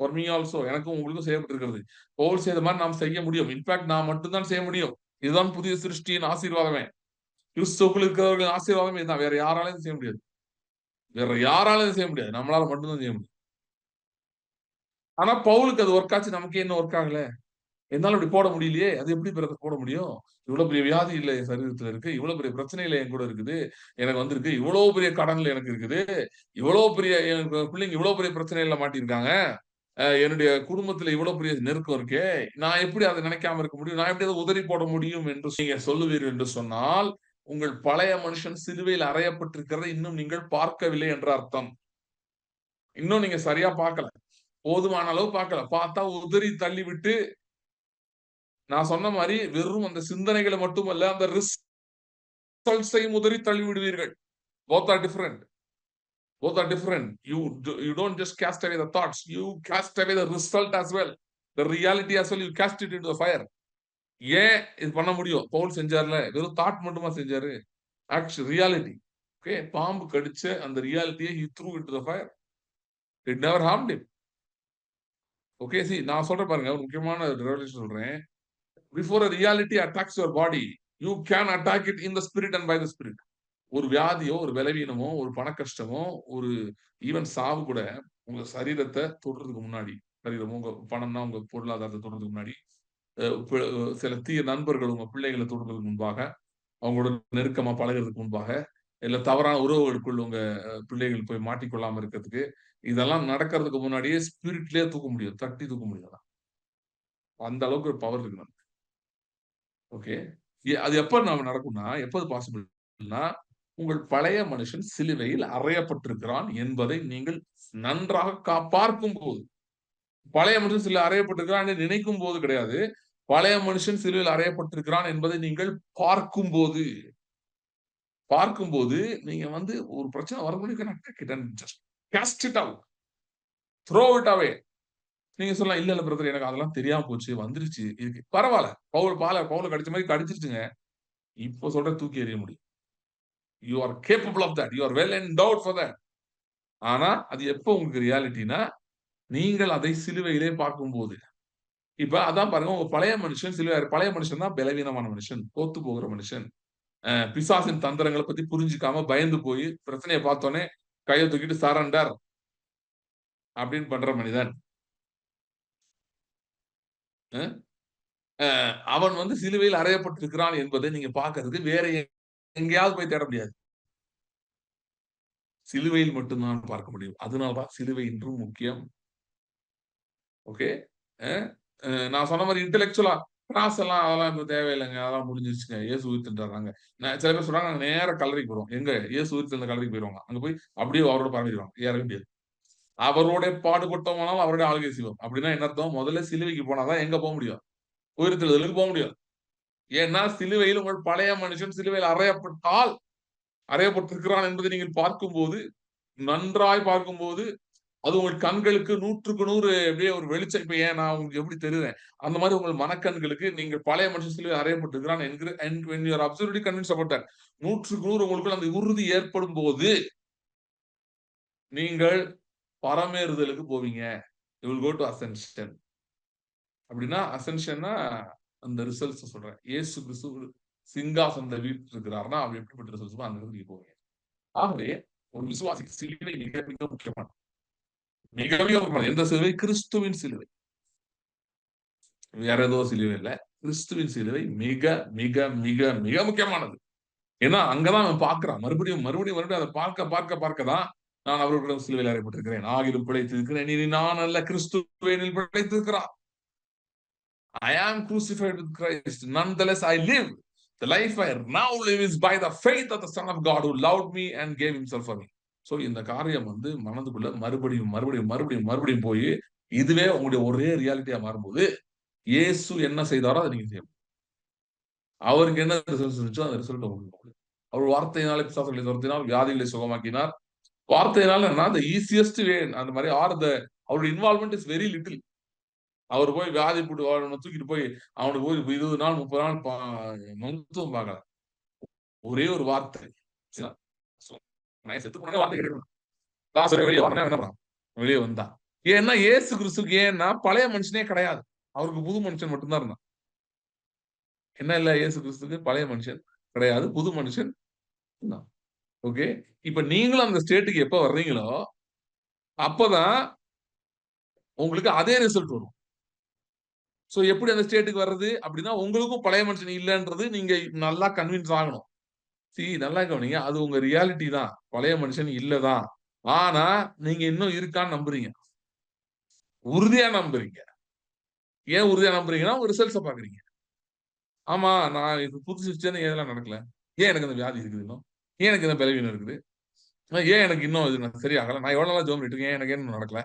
For me also. எனக்கும் உங்களுக்கும் செய்யப்பட்டிருக்கிறது. பவுல் செய்த மாதிரி நாம் செய்ய முடியும். இன்ஃபாக்ட் நான் மட்டும் தான் செய்ய முடியும். இதுதான் புதிய சிருஷ்டியின் ஆசீர்வாதமே. கிறிஸ்துவுக்குள் இருக்கிறவர்களின் ஆசீர்வாதமே இதுதான். வேற யாராலையும் செய்ய முடியாது. வேற யாராலையும் செய்ய முடியாது. நம்மளால மட்டும் தான் செய்ய முடியும். ஆனா பவுலுக்கு அது ஒர்க் ஆச்சு. நமக்கு என்ன ஒர்க் ஆகல? என்னால இப்படி போட முடியலையே. அது எப்படி பிரதர் போட முடியும்? இவ்வளவு பெரிய வியாதி இல்ல என் சரீரத்துல இருக்கு. இவ்வளவு பெரிய பிரச்சனையில என் கூட இருக்குது. எனக்கு வந்திருக்கு. இவ்வளவு பெரிய கடன்ல எனக்கு இருக்குது. இவ்வளவு பெரிய எனக்கு பிள்ளைங்க இவ்வளவு பெரிய பிரச்சனையில மாட்டியிருக்காங்க. என்னுடைய குடும்பத்துல இவ்வளவு பெரிய நெருக்கம் இருக்கே. நான் எப்படி அதை நினைக்காம இருக்க முடியும்? நான் எப்படி அதை உதறி போட முடியும் என்று நீங்க சொல்லுவீர்கள் என்று சொன்னால், உங்கள் பழைய மனுஷன் சிலுவையில் அறையப்பட்டிருக்கிறதை இன்னும் நீங்கள் பார்க்கவில்லை என்ற அர்த்தம். இன்னும் நீங்க சரியா பார்க்கல. போதுமான அளவு பார்க்கல. பார்த்தா உதறி தள்ளிவிட்டு நான் சொன்ன மாதிரி வெறும் அந்த சிந்தனைகளை மட்டுமல்ல, அந்த ரிசல்ட்ஸையும் உதறி தள்ளி விடுவீர்கள். Both are different. Both are different. You don't just cast away the thoughts. You cast away the result as well. The reality as well. You cast it into the fire. ஏன் இது பண்ண முடியும்? பவுல் செஞ்சார்ல. வெறும் தாட் மட்டுமா செஞ்சாரு? Reality. Okay, பாம்பு கடிச்ச அந்த ரியாலிட்டியை he threw into the fire. It never harmed him. Okay, நான் சொல்றேன் பாருங்க, ஒரு முக்கியமான ரெவலேஷன் சொல்றேன். Before a reality attacks your body, you can attack it in the spirit and by the spirit. ஒரு வியாதியோ, ஒரு பலவீனமோ, ஒரு பண கஷ்டமோ, ஒரு ஈவன் சாவு கூட உங்க சரீரத்தை தொடுறதுக்கு முன்னாடி, சரீரமோ உங்க பணம்னா உங்க பொருளாதாரத்தை தொடுறதுக்கு முன்னாடி, சில தீய நண்பர்கள் உங்க பிள்ளைகளை தொடுறதுக்கு முன்பாக, அவங்களோட நெருக்கமா பழகுறதுக்கு முன்பாக, இல்ல தவறான உறவுகளுக்குள் உங்க பிள்ளைகள் போய் மாட்டிக்கொள்ளாம இருக்கிறதுக்கு, இதெல்லாம் நடக்கிறதுக்கு முன்னாடியே ஸ்பிரிட்லயே தூக்க முடியும். தட்டி தூக்க முடியும். அந்த அளவுக்கு ஒரு பவர் இருக்கு நமக்கு. ஓகே. அது எப்ப நாம நடக்கும்னா, எப்போது பாசிபிள்னா, உங்கள் பழைய மனுஷன் சிலுவையில் அறையப்பட்டிருக்கிறான் என்பதை நீங்கள் நன்றாக பார்க்கும்போது. பழைய மனுஷன் சிலுவையில் அறையப்பட்டிருக்கிறான் என்று நினைக்கும் போது கிடையாது. பழைய மனுஷன் சிலுவையில் அறையப்பட்டிருக்கிறான் என்பதை நீங்கள் பார்க்கும்போது. பார்க்கும்போது நீங்க வந்து ஒரு பிரச்சனை வரும்போது just cost it out. Throw it away. நீங்க சொல்லலாம், இல்ல பிரதர் எனக்கு அதெல்லாம் தெரியாம போச்சு, வந்துருச்சு. இதுக்கு பரவால்ல. பவுல கடிச்ச மாதிரி கடிச்சிருச்சுங்க. இப்ப சொல்ற தூக்கி எறிய முடியும். You are capable of that. You are well endowed for that. ஆனா அது எப்போ உங்களுக்கு ரியாலிட்டினா, நீங்கள் அதை சிலுவையிலே பார்க்கும்போது. இப்ப அதான் பாருங்க, உங்க பழைய மனுஷன் பழைய மனுஷன் தான் பலவீனமான மனுஷன், தோத்து போகிற மனுஷன். பிசாசின் தந்திரங்களை பத்தி புரிஞ்சுக்காம பயந்து போய் பிரச்சனையை பார்த்தோன்னே கையை தூக்கிட்டு சரண்டர் அப்படின்னு பண்ற மனிதன். அவன் வந்து சிலுவையில் அறையப்பட்டிருக்கிறான் என்பதை நீங்க பார்க்கறதுக்கு வேற எங்கேயாவது போய் தேட முடியாது. சிலுவையில் மட்டும்தான் பார்க்க முடியும். அதனால்தான் சிலுவை இன்றும் முக்கியம். ஓகே. நான் சொன்ன மாதிரி இன்டெலெக்சுவலா கிராஸ் எல்லாம் அதெல்லாம் இப்ப தேவையில்லைங்க. அதெல்லாம் முடிஞ்சிருச்சுங்க. இயேசு உயிர்த்தெழுந்தாங்க. சில பேர் சொல்றாங்க, நாங்க நேரா கல்லறைக்கு போறோம். எங்க? இயேசு உயிர்த்தெழுந்த கல்லறைக்கு போயிருவாங்க. அங்க போய் அப்படியே அவரோட பரவிடுவாங்க. ஏறவே முடியாது. அவரோட பாடுபட்டோமானால் அவருடைய ஆளுகை செய்வோம். அப்படின்னா என்ன அர்த்தம்? முதல்ல சிலுவைக்கு போனாதான் எங்க போக முடியும்? உயிர்த்தெழுதலுக்கு போக முடியும். ஏன்னா சிலுவையில் உங்கள் பழைய மனுஷன் சிலுவையில் அறையப்பட்டிருக்கிறான் என்பதை நீங்கள் பார்க்கும்போது, நன்றாய் பார்க்கும்போது, அது உங்கள் கண்களுக்கு 100க்கு 100 அப்படியே ஒரு வெளிச்சம். இப்ப ஏன் நான் உங்களுக்கு எப்படி தெரியுறேன், அந்த மாதிரி உங்கள் மனக்கண்களுக்கு நீங்கள் பழைய மனுஷன் சிலுவையில் அறையப்பட்டிருக்கிறான் என்கிற and when you are absolutely convinced about that, 100க்கு 100 உங்களுக்குள்ள அந்த உறுதி ஏற்படும் போது நீங்கள் பரமேறுதலுக்கு போவீங்க. you will go to ascension. அப்படின்னா அசென்ஷன்னா அந்த ரிசல்ட்ஸ் சொல்றேன். இயேசு கிறிஸ்து சிங்காசனத்தை வீற்றிருக்கிறார்னா அவர் எப்படிப்பட்ட ரிசல்ட்ஸோ அந்த இடத்துக்கு போவீங்க. ஆகவே ஒரு விசுவாசிக்கு சிலுவை மிக மிக முக்கியமானது. மிக மிக முக்கியமானது. எந்த சிலுவை? கிறிஸ்துவின் சிலுவை. வேற ஏதோ சிலுவை இல்ல. கிறிஸ்துவின் சிலுவை மிக மிக மிக மிக முக்கியமானது. ஏன்னா அங்கதான் அவன் பார்க்கிறான். மறுபடியும் மறுபடியும் மறுபடியும் அதை பார்க்க பார்க்க பார்க்கதான் நான் அவர்களுடன் சிலுவையில் அறையப்பட்டிருக்கிறேன். ஆகிலும் பிழைத்திருக்கிறேன். இனி நான் அல்ல, கிறிஸ்து என்னில் பிழைத்திருக்கிறார். I am crucified with Christ. Nonetheless, I live. The life I now live is by the faith of the Son of God who loved me and gave himself for me. So இந்த காரியம் வந்து மனதுக்குள்ள மறுபடியும் மறுபடியும் மறுபடியும் மறுபடியும் போய் இதுவே உங்களுடைய ஒரே ரியாலிட்டியா மாறும்போது இயேசு என்ன செய்தாரோ அதை நீங்க செய்யணும். அவருக்கு என்ன ரிசல்ட் இருந்துச்சோ அந்த ரிசல்ட் உங்களுக்கு. அவர் வார்த்தையினாலே பிசாசுகளை துரத்தினார், வியாதிகளை சுகமாக்கினார். வார்த்தையினால என்ன அந்த ஈஸியஸ்ட் வே அந்த மாதிரி அவருடைய இன்வால்மெண்ட் இஸ் வெரி லிட்டில். அவர் போய் வியாதி போட்டு அவனை தூக்கிட்டு போய் அவனுக்கு போய் 20 நாள் 30 நாள் மருத்துவம் பார்க்கல. ஒரே ஒரு வார்த்தை வெளியே வந்தான். ஏன்னா இயேசு கிறிஸ்துக்கு ஏன்னா பழைய மனுஷனே கிடையாது, அவருக்கு புது மனுஷன் மட்டும்தான் இருந்தான். என்ன இல்ல, இயேசு கிறிஸ்துக்கு பழைய மனுஷன் கிடையாது, புது மனுஷன். ஓகே, இப்ப நீங்களும் அந்த ஸ்டேட்டுக்கு எப்ப வர்றீங்களோ அப்பதான் உங்களுக்கு அதே ரிசல்ட் வரும். சோ எப்படி அந்த ஸ்டேட்டுக்கு வர்றது அப்படின்னா உங்களுக்கும் பழைய மனுஷன் இல்லைன்றது நீங்க நல்லா கன்வின்ஸ் ஆகணும். நல்லா கவனிங்க, அது உங்க ரியாலிட்டி தான். பழைய மனுஷன் இல்லதான், ஆனா நீங்க இன்னும் இருக்கான்னு நம்புறீங்க, உறுதியா நம்புறீங்க. ஏன் உறுதியா நம்புறீங்கன்னா உங்க ரிசல்ட்ஸை பாக்குறீங்க. ஆமா, நான் இது புது சிஸ்டம் எதெல்லாம் நடக்கல, ஏன் எனக்கு அந்த வியாதி இருக்குது, இன்னும் ஏன் எனக்கு இந்த பலவீனம் இருக்குது, ஏன் எனக்கு இன்னும் இது சரியாகல, நான் எவ்வளவு நாளா ஜோம் பண்ணிட்டு இருக்கேன், எனக்கு என்ன நடக்கல.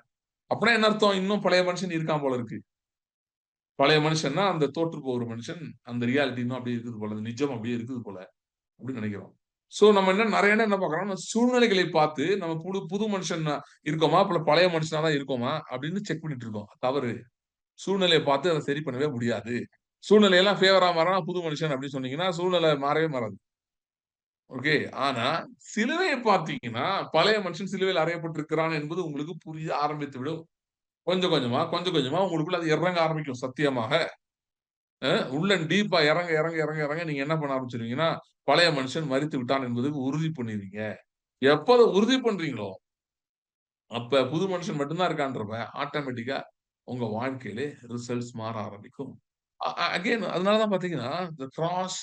அப்படின்னா என்ன அர்த்தம்? இன்னும் பழைய மனுஷன் இருக்கான் போல இருக்கு. பழைய மனுஷன்னா அந்த தோற்று போகிற மனுஷன், அந்த ரியாலிட்டி இன்னும் அப்படியே இருக்குது போல, நிஜம் அப்படியே இருக்குது போல அப்படின்னு நினைக்கிறோம். சோ நம்ம நிறைய என்ன பாக்குறோம், சூழ்நிலைகளை பார்த்து நம்ம புது மனுஷன் இருக்கோமா பழைய மனுஷனா தான் இருக்கோமா அப்படின்னு செக் பண்ணிட்டு இருக்கோம். தவறு. சூழ்நிலையை பார்த்து அதை சரி பண்ணவே முடியாது. சூழ்நிலையெல்லாம் ஃபேவரா மாறினா புது மனுஷன் அப்படின்னு சொன்னீங்கன்னா சூழ்நிலை மாறவே மாறாது. ஓகே, ஆனா சிலுவையை பார்த்தீங்கன்னா பழைய மனுஷன் சிலுவையில் அறையப்பட்டிருக்கிறான் என்பது உங்களுக்கு புரிய ஆரம்பித்து விடும். கொஞ்சம் கொஞ்சமா கொஞ்சம் கொஞ்சமா உங்களுக்குள்ள அது இறங்க ஆரம்பிக்கும். சத்தியமாக உள்ள டீப்பா இறங்க இறங்க இறங்க இறங்க நீங்க என்ன பண்ண ஆரம்பிச்சிருவீங்கன்னா பழைய மனுஷன் மரித்து விட்டான் என்பதுக்கு உறுதி பண்ணிடுவீங்க. எப்போ அதை உறுதி பண்றீங்களோ அப்ப புது மனுஷன் மட்டும்தான் இருக்கான்றப்ப ஆட்டோமேட்டிக்கா உங்க வாழ்க்கையில ரிசல்ட்ஸ் மாற ஆரம்பிக்கும். அகைன் அதனாலதான் பாத்தீங்கன்னா the cross,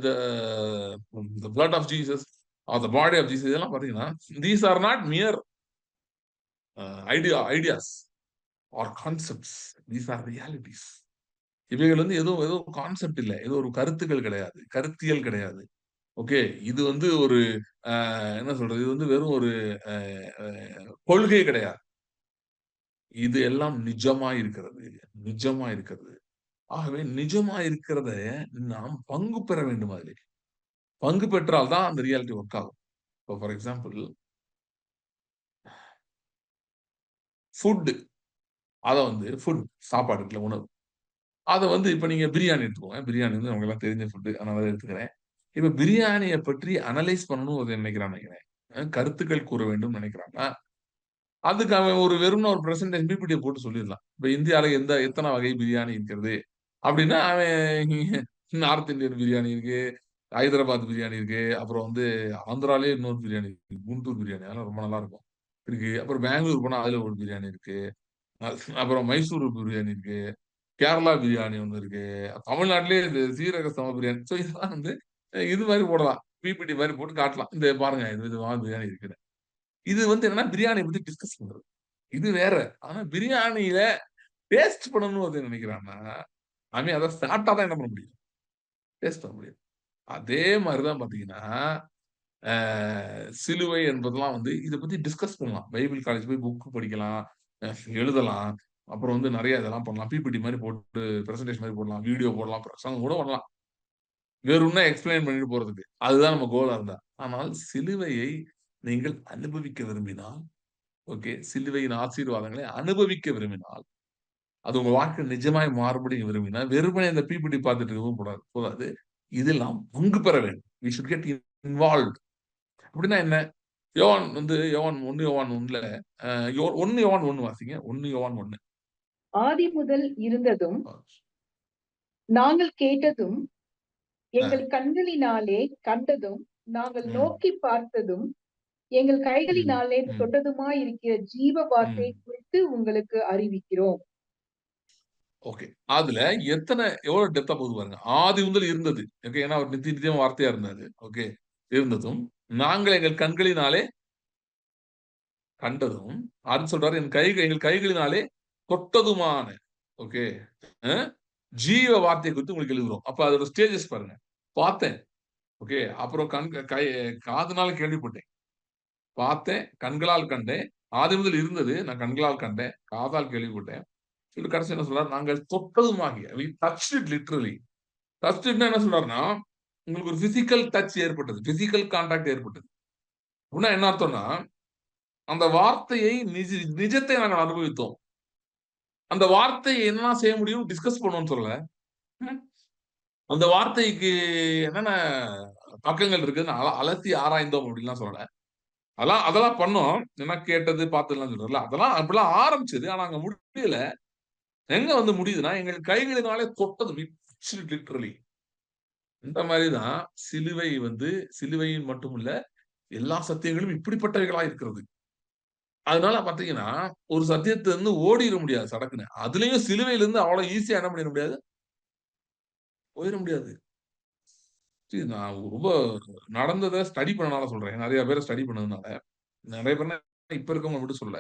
the blood of Jesus or the body of Jesus இதெல்லாம் பாத்தீங்கன்னா these are not mere ideas or concepts, these are realities. இவைகள் வந்து ஏதோ கான்செப்ட் இல்ல, ஏதோ ஒரு கருத்துக்கள் கிடையாது, கருத்தியல் கிடையாது. ஓகே, இது வந்து ஒரு என்ன சொல்றது, இது வந்து வெறும் ஒரு கொள்கை கிடையாது. இது எல்லாம் நிஜமா இருக்கிறது, நிஜமா இருக்கிறது. ஆகவே நிஜமா இருக்கிறத நாம் பங்கு பெற வேண்டும். அதில் பங்கு பெற்றால் தான் அந்த ரியாலிட்டி ஒர்க் ஆகும். இப்போ ஃபார் எக்ஸாம்பிள் ஃபுட், அதை வந்து ஃபுட் சாப்பாடு இருக்குல்ல, உணவு, அதை வந்து இப்ப நீங்க பிரியாணி எடுத்துக்கோங்க. பிரியாணி வந்து நமக்கு எல்லாம் தெரிஞ்ச ஃபுட், அதனால எடுத்துக்கிறேன். இப்ப பிரியாணியை பற்றி அனலைஸ் பண்ணணும் நினைக்கிறேன், கருத்துக்கள் கூற வேண்டும் நினைக்கிறாங்க. அதுக்கு அவன் ஒரு வெறும் ஒரு பிரசன்டேஷன் பிபிடியை போட்டு சொல்லிடலாம். இப்ப இந்தியால எத்தனை வகை பிரியாணி இருக்கிறது அப்படின்னா அவன் நார்த் இந்தியன் பிரியாணி இருக்கு, ஹைதராபாத் பிரியாணி இருக்கு, அப்புறம் வந்து ஆந்திராலே இன்னொரு பிரியாணி இருக்கு, குண்டூர் பிரியாணி, அதெல்லாம் ரொம்ப நல்லா இருக்கும் இருக்கு. அப்புறம் பெங்களூர் போனா அதுல ஒரு பிரியாணி இருக்கு, அப்புறம் மைசூர் பிரியாணி இருக்கு, கேரளா பிரியாணி ஒண்ணு இருக்கு, தமிழ்நாட்டிலேயே இது சீரக சம பிரியாணி. ஸோ இதெல்லாம் வந்து இது மாதிரி போடலாம், பிபிடி மாதிரி போட்டு காட்டலாம், இந்த பாருங்க இது விதமான பிரியாணி இருக்குது. இது வந்து என்னன்னா பிரியாணி பத்தி டிஸ்கஸ் பண்றது, இது வேற. ஆனா பிரியாணியில டேஸ்ட் பண்ணணும் அது நினைக்கிறான்னா அதை சாப்பிட்டா தான் என்ன பண்ண முடியும், டேஸ்ட் பண்ண முடியும். அதே மாதிரிதான் பாத்தீங்கன்னா சிலுவை என்பதெல்லாம் வந்து இதை பத்தி டிஸ்கஸ் பண்ணலாம். பைபிள் காலேஜ் போய் புக் படிக்கலாம், எழுதலாம், அப்புறம் வந்து நிறைய இதெல்லாம் பண்ணலாம், பிபிடி மாதிரி போட்டு பிரசன்டேஷன் மாதிரி போடலாம், வீடியோ போடலாம், பிரசங்கம் கூட பண்ணலாம். வெறும்னா எக்ஸ்பிளைன் பண்ணிட்டு போறதுக்கு. அதுதான் நம்ம கோலா இருந்தா. ஆனால் சிலுவையை நீங்கள் அனுபவிக்க விரும்பினால், ஓகே, சிலுவையின் ஆசீர்வாதங்களை அனுபவிக்க விரும்பினால், அது உங்க வாழ்க்கை நிஜமாய் மாறுபடி விரும்பினால், வெறுமனே இந்த பிபிடி பார்த்துட்டு இருக்கவும் போதாது. இதெல்லாம் பங்கு பெற வேண்டும். We should get involved. அப்படின்னா என்ன? யோவான் 1 யோவான் 1ல 1 யோவான் 1 வாசிங்க. 1 யோவான் 1. ஆதி முதல் இருந்ததும் நாங்கள் கேட்டதும் எங்கள் கண்களினாலே கண்டதும் நாங்கள் நோக்கி பார்த்ததும் எங்கள் கைகளினாலே தொட்டதுமாய் இருக்கிற ஜீவ வார்த்தையை குறித்து உங்களுக்கு அறிவிக்கிறோம். ஓகே. அதுல எவ்வளவு டெப்தா போகுது பாருங்க. ஆதி முதல் இருந்தது. ஓகே. ஏன்னா அவர் நித்தியமா வார்த்தையா இருந்தாரு. ஓகே. இருந்ததும் நாங்கள் எங்கள் கண்களினாலே கண்டதும், அது சொல்றாரு எங்கள் கைகளினாலே தொட்டதுமான, ஓகே, ஜீவ வார்த்தையை குறித்து உங்களுக்கு எழுதுறோம். அப்ப அதோட ஸ்டேஜஸ் பாருங்க. பார்த்தேன். ஓகே. அப்புறம் காதுனால கேள்விப்பட்டேன். பார்த்தேன், கண்களால் கண்டேன். ஆதி முதல் இருந்தது. நான் கண்களால் கண்டேன். காதால் கேள்விப்பட்டேன். சொல்லிட்டு கடைசி என்ன சொல்றாரு? நாங்கள் தொட்டதுமாகிய. we touched it literally. touched itனா என்ன சொல்றாருன்னா, உங்களுக்கு ஒரு பிசிக்கல் டச் ஏற்பட்டது. பிசிக்கல் கான்டாக்ட் ஏற்பட்டது. அப்படின்னா என்ன அர்த்தம்னா, அந்த வார்த்தையை நிஜத்தை நாங்கள் அனுபவித்தோம். அந்த வார்த்தையை என்னெல்லாம் செய்ய முடியும் டிஸ்கஸ் பண்ணுவோம்னு சொல்லல. அந்த வார்த்தைக்கு என்னென்ன பக்கங்கள் இருக்குன்னு அலசி ஆராய்ந்தோம் அப்படின்லாம் சொல்லல. அதெல்லாம் பண்ணோம். என்ன கேட்டது, பார்த்ததுலாம் சொல்றல. அதெல்லாம் அப்படிலாம் ஆரம்பிச்சது. ஆனா அங்க முடியல. எங்க வந்து முடியுதுன்னா, எங்கள் கைகளினாலே தொட்டது லிட்டரலி. இந்த மாதிரிதான் சிலுவையின் மட்டுமல்ல, எல்லா சத்தியங்களும் இப்படிப்பட்டவைகளா இருக்கிறது. அதனால பாத்தீங்கன்னா, ஒரு சத்தியத்தை இருந்து ஓடிட முடியாது சடக்குன்னு. அதுலயும் சிலுவையில இருந்து அவ்வளவு ஈஸியா என்ன பண்ணிட முடியாது, போயிட முடியாது. நான் ரொம்ப நடந்ததை ஸ்டடி பண்ணனால சொல்றேன். நிறைய பேரை ஸ்டடி பண்ணதுனால. நிறைய பேர் இப்ப இருக்கவங்க மட்டும் சொல்ல,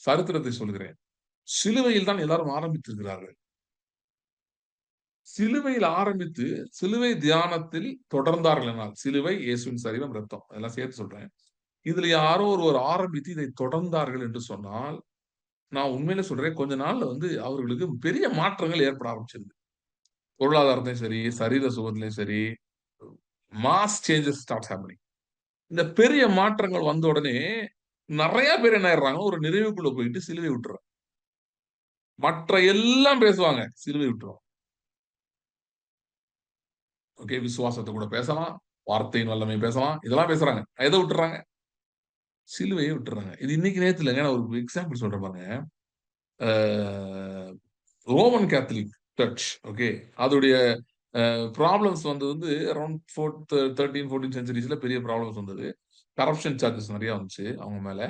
சரித்திரத்தை சொல்கிறேன். சிலுவையில் தான் எல்லாரும் ஆரம்பித்திருக்கிறார்கள். சிலுவையில் ஆரம்பித்து சிலுவை தியானத்தில் தொடர்ந்தார்கள் என்றால், சிலுவை இயேசுவின் சரீரம், ரத்தம் அதெல்லாம் சேர்த்து சொல்றேன். இதுல யாரோ ஒருவர் ஆரம்பித்து இதை தொடர்ந்தார்கள் என்று சொன்னால், நான் உண்மையில சொல்றேன், கொஞ்ச நாள்ல வந்து அவர்களுக்கு பெரிய மாற்றங்கள் ஏற்பட ஆரம்பிச்சிருது. பொருளாதாரத்தையும் சரி, சரீர சுகத்திலையும் சரி, மாஸ் சேஞ்சஸ் ஸ்டார்ட்ஸ் ஹேப்பனிங். இந்த பெரிய மாற்றங்கள் வந்த உடனே நிறைய பேர் என்ன ஆயிடுறாங்க, ஒரு நிறைவுக்குள்ள போயிட்டு சிலுவை விட்டுறாங்க. மற்ற எல்லாம் பேசுவாங்க, சிலுவை விட்டுருவாங்க. ஓகே, விசுவாசத்தை கூட பேசலாம், வார்த்தையின் வல்லமை பேசலாம், இதெல்லாம் பேசுறாங்க. எதை விட்டுறாங்க? சிலுவையை விட்டுறாங்க. இது இன்னைக்கு நேத்து இல்லைங்க. நான் ஒரு எக்ஸாம்பிள் சொல்றேன் பாருங்க. ரோமன் கேத்தலிக் சர்ச், ஓகே, அதோடைய ப்ராப்ளம்ஸ் வந்து அரௌண்ட் 13-14 சென்ச்சுரிஸ்ல பெரிய ப்ராப்ளம்ஸ் வந்தது. கரப்ஷன் சார்ஜஸ் நிறைய வந்துச்சு அவங்க மேல.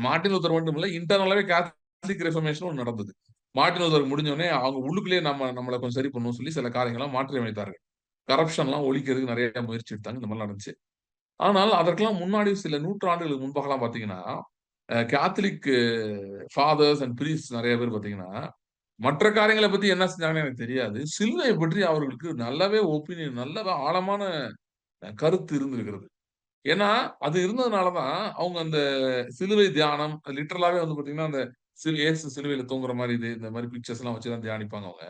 மார்ட்டின் லூத்தர் மட்டும் இல்ல, இன்டர்னலாவே கேத்தலிக் ரெஃபர்மேஷன் ஒன்று நடந்தது. மார்ட்டின் லூத்தர் முடிஞ்சோடனே அவங்க உள்ளுக்குள்ளேயே நம்மளை கொஞ்சம் சரி பண்ணணும் சொல்லி சில காரியங்கள்லாம் மாற்றி அமைத்தார்கள். கரப்ஷன்லாம் ஒழிக்கிறதுக்கு நிறைய முயற்சி எடுத்தாங்க. இந்த மாதிரி நடந்துச்சு. ஆனால் அதற்கெல்லாம் முன்னாடி சில நூற்றாண்டுகளுக்கு முன்பாகலாம் பாத்தீங்கன்னா, கேத்தலிக் ஃபாதர்ஸ் அண்ட் பிரீஸ்ட் நிறைய பேர் பாத்தீங்கன்னா, மற்ற காரியங்களை பத்தி என்ன செஞ்சாங்கன்னு எனக்கு தெரியாது. சிலுவையை பற்றி அவர்களுக்கு நல்லாவே ஒப்பீனியன், நல்லாவே ஆழமான கருத்து இருந்திருக்கிறது. ஏன்னா, அது இருந்ததுனாலதான் அவங்க அந்த சிலுவை தியானம் லிட்டரலாவே வந்து பாத்தீங்கன்னா, அந்த இயேசு சிலுவையில தூங்குற மாதிரி இந்த மாதிரி பிக்சர்ஸ் எல்லாம் வச்சுதான் தியானிப்பாங்க அவங்க.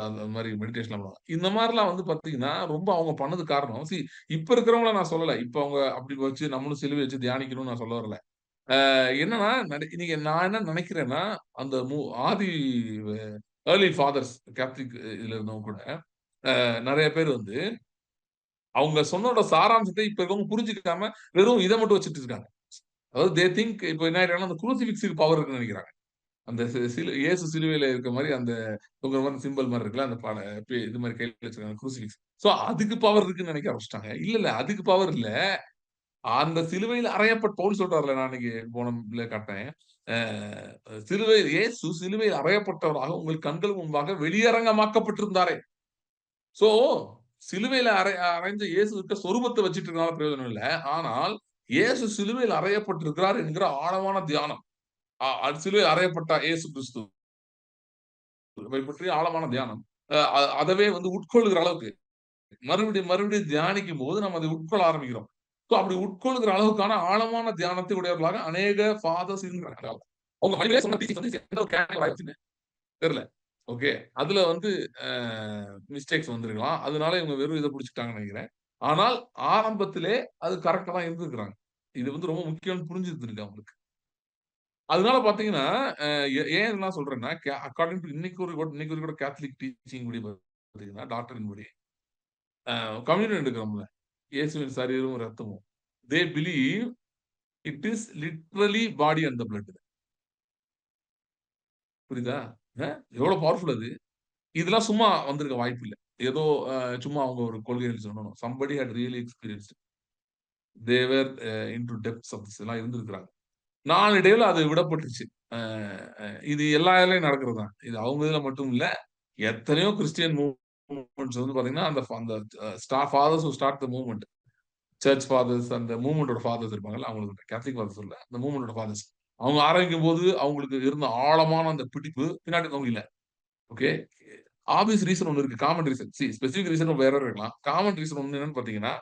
அந்த மாதிரி மெடிடேஷன்லாம் பண்ணுவாங்க. இந்த மாதிரிலாம் வந்து பாத்தீங்கன்னா, ரொம்ப அவங்க பண்ணதுக்கு காரணம், இப்ப இருக்கிறவங்கள நான் சொல்லல. இப்ப அவங்க அப்படி வச்சு நம்மளும் சிலுவை வச்சு தியானிக்கணும்னு நான் சொல்ல வரல. என்னன்னா, இன்னைக்கு நான் என்ன நினைக்கிறேன்னா, அந்த ஆதி ஏர்லி ஃபாதர்ஸ் கேத்தலிக் இதுல இருந்தவங்க கூட நிறைய பேர் வந்து அவங்க சொன்னோட சாராம்சத்தை இப்ப இருக்கவங்க புரிஞ்சுக்காம வெறும் இதை மட்டும் வச்சுட்டு இருக்காங்க. அதாவது தே திங்க் இப்ப என்ன ஆயிடுறாங்கன்னா, அந்த குரூசிபிக்ஸுக்கு பவர் இருக்குன்னு நினைக்கிறாங்க. அந்த இயேசு சிலுவையில இருக்க மாதிரி அந்த தொங்குற மாதிரி சிம்பிள் மாதிரி இருக்குல்ல, அந்த இது மாதிரி கையில வச்சிருக்காங்க குரூசிபிக்ஸ். சோ அதுக்கு பவர் இருக்குன்னு நினைக்க ஆரம்பிச்சிட்டாங்க. இல்ல அதுக்கு பவர் இல்ல. அந்த சிலுவையில் அறையப்பட்ட பவுல் சொல்றாருல, நான் அன்னைக்கு போன காட்டேன். இயேசு சிலுவையில் அறையப்பட்டவராக உங்கள் கண்கள் முன்பாக வெளியரங்கமாக்கப்பட்டிருந்தாரே. சோ சிலுவையில அறைஞ்ச இயேசு கிட்ட சொரூபத்தை வச்சிட்டு இருக்கனால பிரயோஜனம் இல்ல. ஆனால் இயேசு சிலுவையில் அறையப்பட்டிருக்கிறார் என்கிற ஆழமான தியானம், சிலுவையில் அறையப்பட்ட இயேசு கிறிஸ்து பற்றி ஆழமான தியானம், அதவே வந்து உட்கொள்ளுகிற அளவுக்கு மறுபடியும் தியானிக்கும் போது நம்ம அதை உட்கொள்ள ஆரம்பிக்கிறோம். அப்படி உட்கொள்ளுகிற அளவுக்கான ஆழமான தியானத்தை உடையவர்களாக அநேக ஃபாதர்ஸ் இருக்கிறாங்க. அவங்க தெரியல. ஓகே. அதுல வந்து மிஸ்டேக்ஸ் வந்திருக்கலாம். அதனால இவங்க வெறும் இத புடிச்சுட்டாங்கன்னு நெனைக்கிறேன். ஆனால் ஆரம்பத்திலே அது கரெக்ட்டா தான் இருந்திருக்கிறாங்க. இது வந்து ரொம்ப முக்கியம்னு புரிஞ்சிருந்திருக்கு அவங்களுக்கு. அதனால பார்த்தீங்கன்னா, அ ஏன் நான் சொல்றேன்னா, அக்கார்டிங் டூ இன்னைக்கு கூட கேத்தலிக் டீச்சிங் படி பார்த்தீங்கன்னா, டாக்டரின் படி, அ கம்யூனியன் எடுக்கிறோம்ல, இயேசுவின் சரீரமும், ரத்தமும். They believe it is literally body and the blood. புரியுதா? அ எவ்வளோ பவர்ஃபுல் அது. இதெல்லாம் சும்மா வந்திருக்க வாய்ப்பில்ல. ஏதோ அ சும்மா அவங்க ஒரு கொள்கைகள் சொல்லணும். Somebody had really experienced. They were into depths of this எல்லாம் இருந்திருக்கிறாங்க. நாளடைவுல அது விடப்பட்டுருச்சு. அ அ இது எல்லா இதுலயும் நடக்கிறது தான். இது அவங்க இதுல மட்டும் இல்ல. எத்தனையோ கிறிஸ்டியன் மூவ்மெண்ட்ஸ் வந்து பார்த்தீங்கன்னா, அந்த அந்த fathers who start the movement. Church fathers அந்த மூவ்மெண்டோட ஃபாதர்ஸ் இருப்பாங்கல்ல, அவங்களுக்கு கேத்தலிக் ஃபாதர்ஸ் இல்ல. அந்த மூவ்மெண்டோட ஃபாதர்ஸ். அவங்க ஆரம்பிக்கும்போது அவங்களுக்கு இருந்த ஆழமான அந்த பிடிப்பு பின்னாடி இருக்கவங்க இல்ல. ஓகே. ஆப்வியஸ் ரீசன் ஒண்ணு இருக்கு. Common reason. ஸ்பெசிபிக் ரீசன் வேற இருக்கலாம். காமன் ரீசன் ஒண்ணு என்னன்னு பார்த்தீங்கன்னா,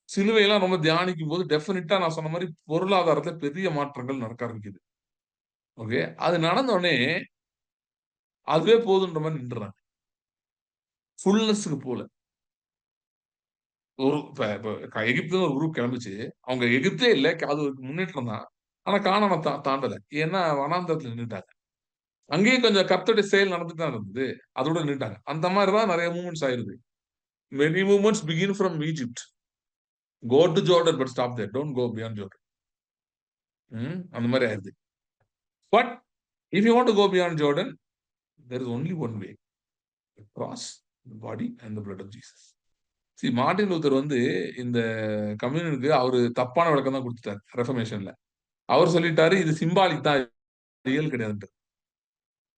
சிலுவையெல்லாம் ரொம்ப தியானிக்கும்போது டெஃபினிட்டா நான் சொன்ன மாரி பொருளாதாரத்துல பெரிய மாற்றங்கள் நடக்க ஆரம்பிக்குது. ஓகே. அது நடந்த உடனே அதுவே போதுன்ற மாரி நின்டுறாங்க. ஃபுல்னஸ்க்கு போல. ஒரு இப்ப இப்ப எகிப்துன்னு ஒரு குரூப் கிளம்பிச்சு. அவங்க எகிப்தே இல்ல. அது ஒரு முன்னேற்றம் தான். ஆனா கானான தாண்டல. ஏன்னா வனாந்தரத்துல நின்னுட்டாங்க. அங்கேயும் கொஞ்சம் கர்த்தருடைய செயல் நடந்துட்டு தான் இருந்தது. அதோட நின்னுட்டாங்க. அந்த மாரி தான் நெறைய மூவ்மெண்ட்ஸ் ஆயிருது. Many movements begin from Egypt. Go to Jordan but stop there. Don't go beyond Jordan. அந்த மாரி ஆயிருது. But if you want to go beyond Jordan, there is only one way. Cross the body and the blood of Jesus. Martin Luther வந்து இந்த கம்யூனியனுக்கு அவரு தப்பான விளக்கம் தான் குடுத்துட்டாரு. ரெஃபர்மேஷன்ல. அவர் சொல்லிட்டாரு, இது சிம்பாலிக் தான். ரியல் கிடையாதுன்ட்டு.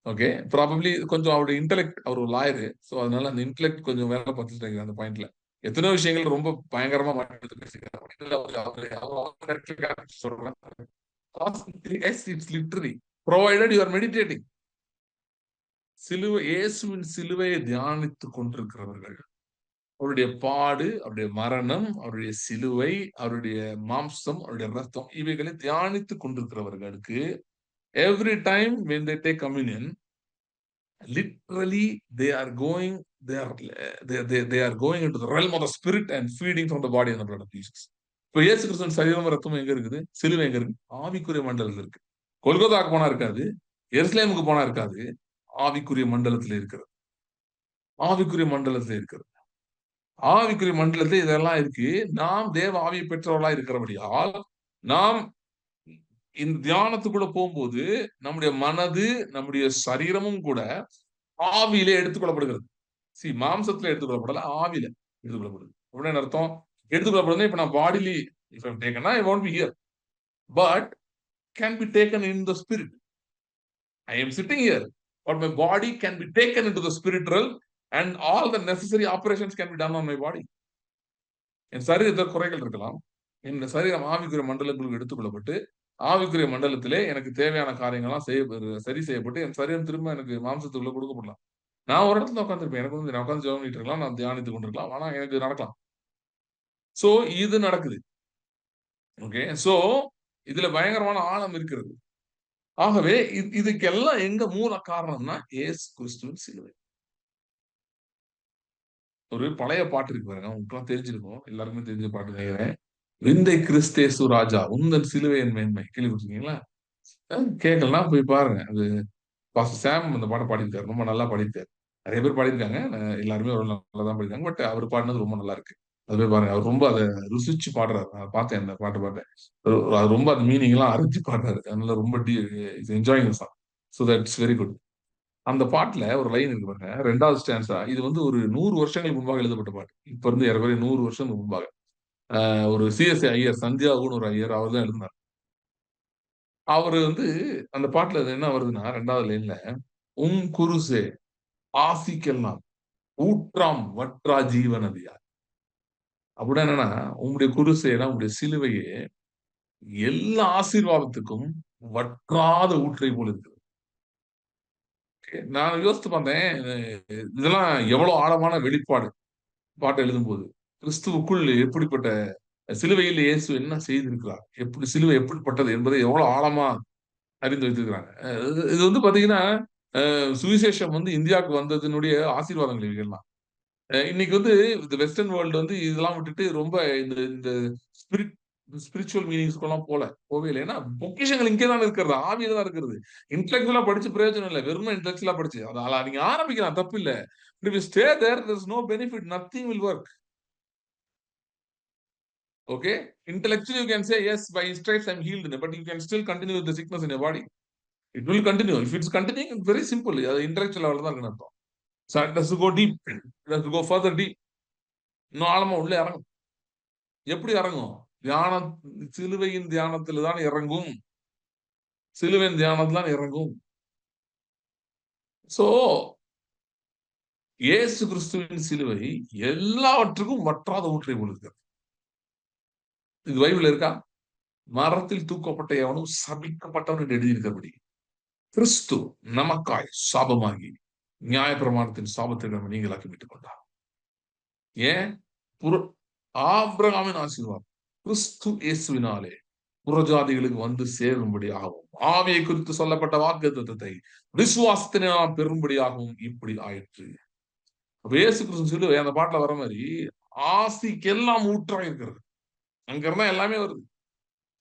ஓகே. ப்ராபப்ளி கொஞ்சம் அவருடைய இன்டெலெக்ட் அவர் ஒரு லாயரு. சோ அதனால அந்த இன்டெலெக்ட் கொஞ்சம் வேலை பார்த்துட்டு நினைக்கிறேன் அந்த பாயிண்ட்ல. எத்தனையோ விஷயங்கள் ரொம்ப பயங்கரமா மாற்றி பேசியிருக்காரு. இதுல அவரு சொல்றேன். S it's literally provided you are meditating. இயேசுவின் சிலுவையை தியானித்துக் கொண்டிருக்கிறவர்கள், அவருடைய பாடு, அவருடைய மரணம், அவருடைய சிலுவை, அவருடைய மாம்சம், அவருடைய ரத்தம் இவைகளை தியானித்துக் கொண்டிருக்கிறவர்களுக்கு every time when they take communion, literally they are going into the realm of the spirit and feeding from the body and the blood of Jesus. இப்ப இயேசு கிறிஸ்துவின் சரீரம் ரத்தம் எங்க இருக்குது? சிலுவை எங்க இருக்கு? ஆவிக்குரிய மண்டலத்தில் இருக்கு. கொல்கத்தாக்கு போனா இருக்காது. எருசலேமுக்கு போனா இருக்காது. ஆவிக்குரிய மண்டலத்தில் இருக்கிறது. ஆவிக்குரிய மண்டலத்தில் இருக்கிறது. ஆவிக்குரிய மண்டலத்தில் இதெல்லாம் இருக்கு. நாம் தேவ ஆவியை பெற்றவர்களா இருக்கிறபடியால், நாம் இந்த தியானத்துக்குள்ள போகும்போது, நம்முடைய மனது, நம்முடைய சரீரமும் கூட ஆவியிலே எடுத்துக்கொள்ளப்படுகிறது. மாம்சத்துல எடுத்துக்கொள்ளப்படல, ஆவியில எடுத்துக்கொள்ளப்படுது. அப்படின்னா என்ன அர்த்தம்? எடுத்துக்கொள்ளப்படுதுன்னா, இப்ப நான் பாடிலி இஃப் ஐ அம் டேக்கன்னா, I won't be here. But can be taken in the spirit. I am sitting here, but my body can be taken into the spiritual and all the necessary operations can be done on my body. என் சரீரத்தில் குறைகள் இருக்கலாம். என் சரீரம் ஆவிக்குரிய மண்டலங்களுக்கு எடுத்துக்கொள்ளப்பட்டு, ஆவிக்குரிய மண்டலத்திலே எனக்கு தேவையான காரியங்கள்லாம் சரி செய்யப்பட்டு, என் சரீரம் திரும்ப எனக்கு மாம்சத்துக்குள்ள கொடுக்கப்படலாம். நான் ஒரு இடத்துல உட்கார்ந்திருப்பேன். எனக்கு வந்து நான் உட்கார்ந்து ஜெபம் பண்ணிட்டு இருக்கலாம். நான் தியானித்துக் கொண்டிருக்கலாம். ஆனா எனக்கு நடக்கலாம். சோ இது நடக்குது. ஓகே. சோ இதுல பயங்கரமான ஆழம் இருக்கிறது. ஆகவே இதுக்கெல்லாம் எங்க மூல காரணம்னா இயேசு கிறிஸ்துவின் சிலுவை. ஒரு பழைய பாட்டு இருக்கு பாருங்க. உங்களுக்குலாம் தெரிஞ்சிருக்கும். எல்லாருக்குமே தெரிஞ்ச பாட்டு நினைக்கிறேன். "விந்தை கிறிஸ்தேசு ராஜா உந்தன் சிலுவையின் மேன்மை." கேள்விப்பட்டிருக்கீங்களா? கேட்கலன்னா போய் பாருங்க. அது பாஸ்டர் சாம் அந்த பாட்ட பாடியிருக்காரு. ரொம்ப நல்லா பாடியிருக்காரு. நெறைய பேர் பாடியிருக்காங்க. எல்லாருமே ஒரு நல்லா தான் பாடியிருக்காங்க. பட் அவர் பாடுனது ரொம்ப நல்லா இருக்கு. அது போய் பாருங்க. அவர் ரொம்ப அத ருசிச்சு பாடுறாரு. நான் பார்த்தேன் அந்த பாட்டு பார்த்தேன். அது ரொம்ப அந்த மீனிங்லாம் அறிஞ்சு பாடுறாரு. அதனால ரொம்ப is enjoying the song. So that's very good. அந்த பாட்டுல ஒரு லைன் இருக்கு பாருங்க. 2வது ஸ்டான்ஸா. இது வந்து ஒரு 100 வருஷங்களுக்கு முன்பாக எழுதப்பட்ட பாட்டு. இப்ப இருந்து ஏறக்குறைய 100 வருஷம் முன்பாக. ஒரு சிஎஸ்ஐ ஐயர் சந்தியாகுன்னு ஒரு ஐயர் அவர் தான் எழுதினார். அவரு வந்து அந்த பாட்டுல என்ன வருதுன்னா 2வது லைன்ல, குருசே ஆசிக்கெல்லாம் ஊற்றாம் வற்றா ஜீவநதியார்." அப்படின்னா என்னன்னா, உம்முடைய குருசேனா உம்முடைய சிலுவையே எல்லா ஆசீர்வாதத்துக்கும் வற்றாத ஊற்றை போல இருக்குது. நான் யோசித்து பார்த்தேன். இதெல்லாம் எவ்வளவு ஆழமான வெளிப்பாடு பாட்டு எழுதும்போது. கிறிஸ்துவுக்குள் எப்படிப்பட்ட சிலுவையில் இயேசு என்ன செய்திருக்கிறார்? எப்படி சிலுவை எப்படிப்பட்டது என்பதை எவ்வளவு ஆழமா அறிந்து வைத்திருக்கிறாங்க. இது வந்து பார்த்தீங்கன்னா, சுவிசேஷம் வந்து இந்தியாவுக்கு வந்ததுனுடைய ஆசீர்வாதங்கள் இவைகள்லாம். இன்னைக்கு வந்து இந்த வெஸ்டர்ன் வேர்ல்டு வந்து இதெல்லாம் விட்டுட்டு ரொம்ப இந்த இந்த ஸ்பிரிட் ஸ்பிரிச்சுவல் மீனிங்ஸ்க்கெல்லாம் போவே இல்லை. ஏன்னா பொக்கிஷங்கள் இங்கே தான் இருக்கிறது, ஆவியில தான் இருக்கிறது. இன்டெலெக்சுவலா படிச்சு பிரயோஜனம் இல்லை, வெறும் இன்டெலெக்சுவலா படிச்சு அதை நீங்க ஆரம்பிக்கலாம், தப்பு இல்லை. If you stay there, there's no benefit, nothing will work. Okay, intellectually you can say yes, by his stripes I'm healed, but you can still continue with the sickness in your body. It will continue. If it's continuing, it's very simple. அது intellectual level தான் இருக்குன்னு அர்த்தம். So it has to go deep, it has to go further deep. இன்னும் ஆழமா உள்ள இறங்கும். எப்படி இறங்கும்? தியானம், சிலுவையின் தியானத்துல தான் இறங்கும். சிலுவையின் தியானத்துல தான் இறங்கும். சோ இயேசு கிறிஸ்துவின் சிலுவை எல்லாவற்றுக்கும் வற்றாத ஊற்றை கொடுக்கிறது. இது பைபிள்ல இருக்கா? மரத்தில் தூக்கப்பட்ட எவனும் சபிக்கப்பட்டவன் என்று எழுதியிருக்கிறபடி கிறிஸ்து நமக்காய் சாபமாகி நியாயப்பிரமாணத்தின் சாபத்தை நம்ம நீங்களாக்கி விட்டுக் கொண்டார். ஏன்? ஆபிரகாமின் ஆசீர்வாதம் கிறிஸ்து இயேசுவினாலே புறஜாதிகளுக்கு வந்து சேரும்படி ஆகும். ஆவியை குறித்து சொல்லப்பட்ட வாக்குத்தத்தத்தை விசுவாசத்தினை நாம் பெறும்படியாகவும் இப்படி ஆயிற்று. இயேசு கிறிஸ்து சிலுவை அந்த பாட்டுல வர மாதிரி ஆசிக்கெல்லாம் ஊற்றா இருக்கிறது. அங்க இருந்தா எல்லாமே வருது.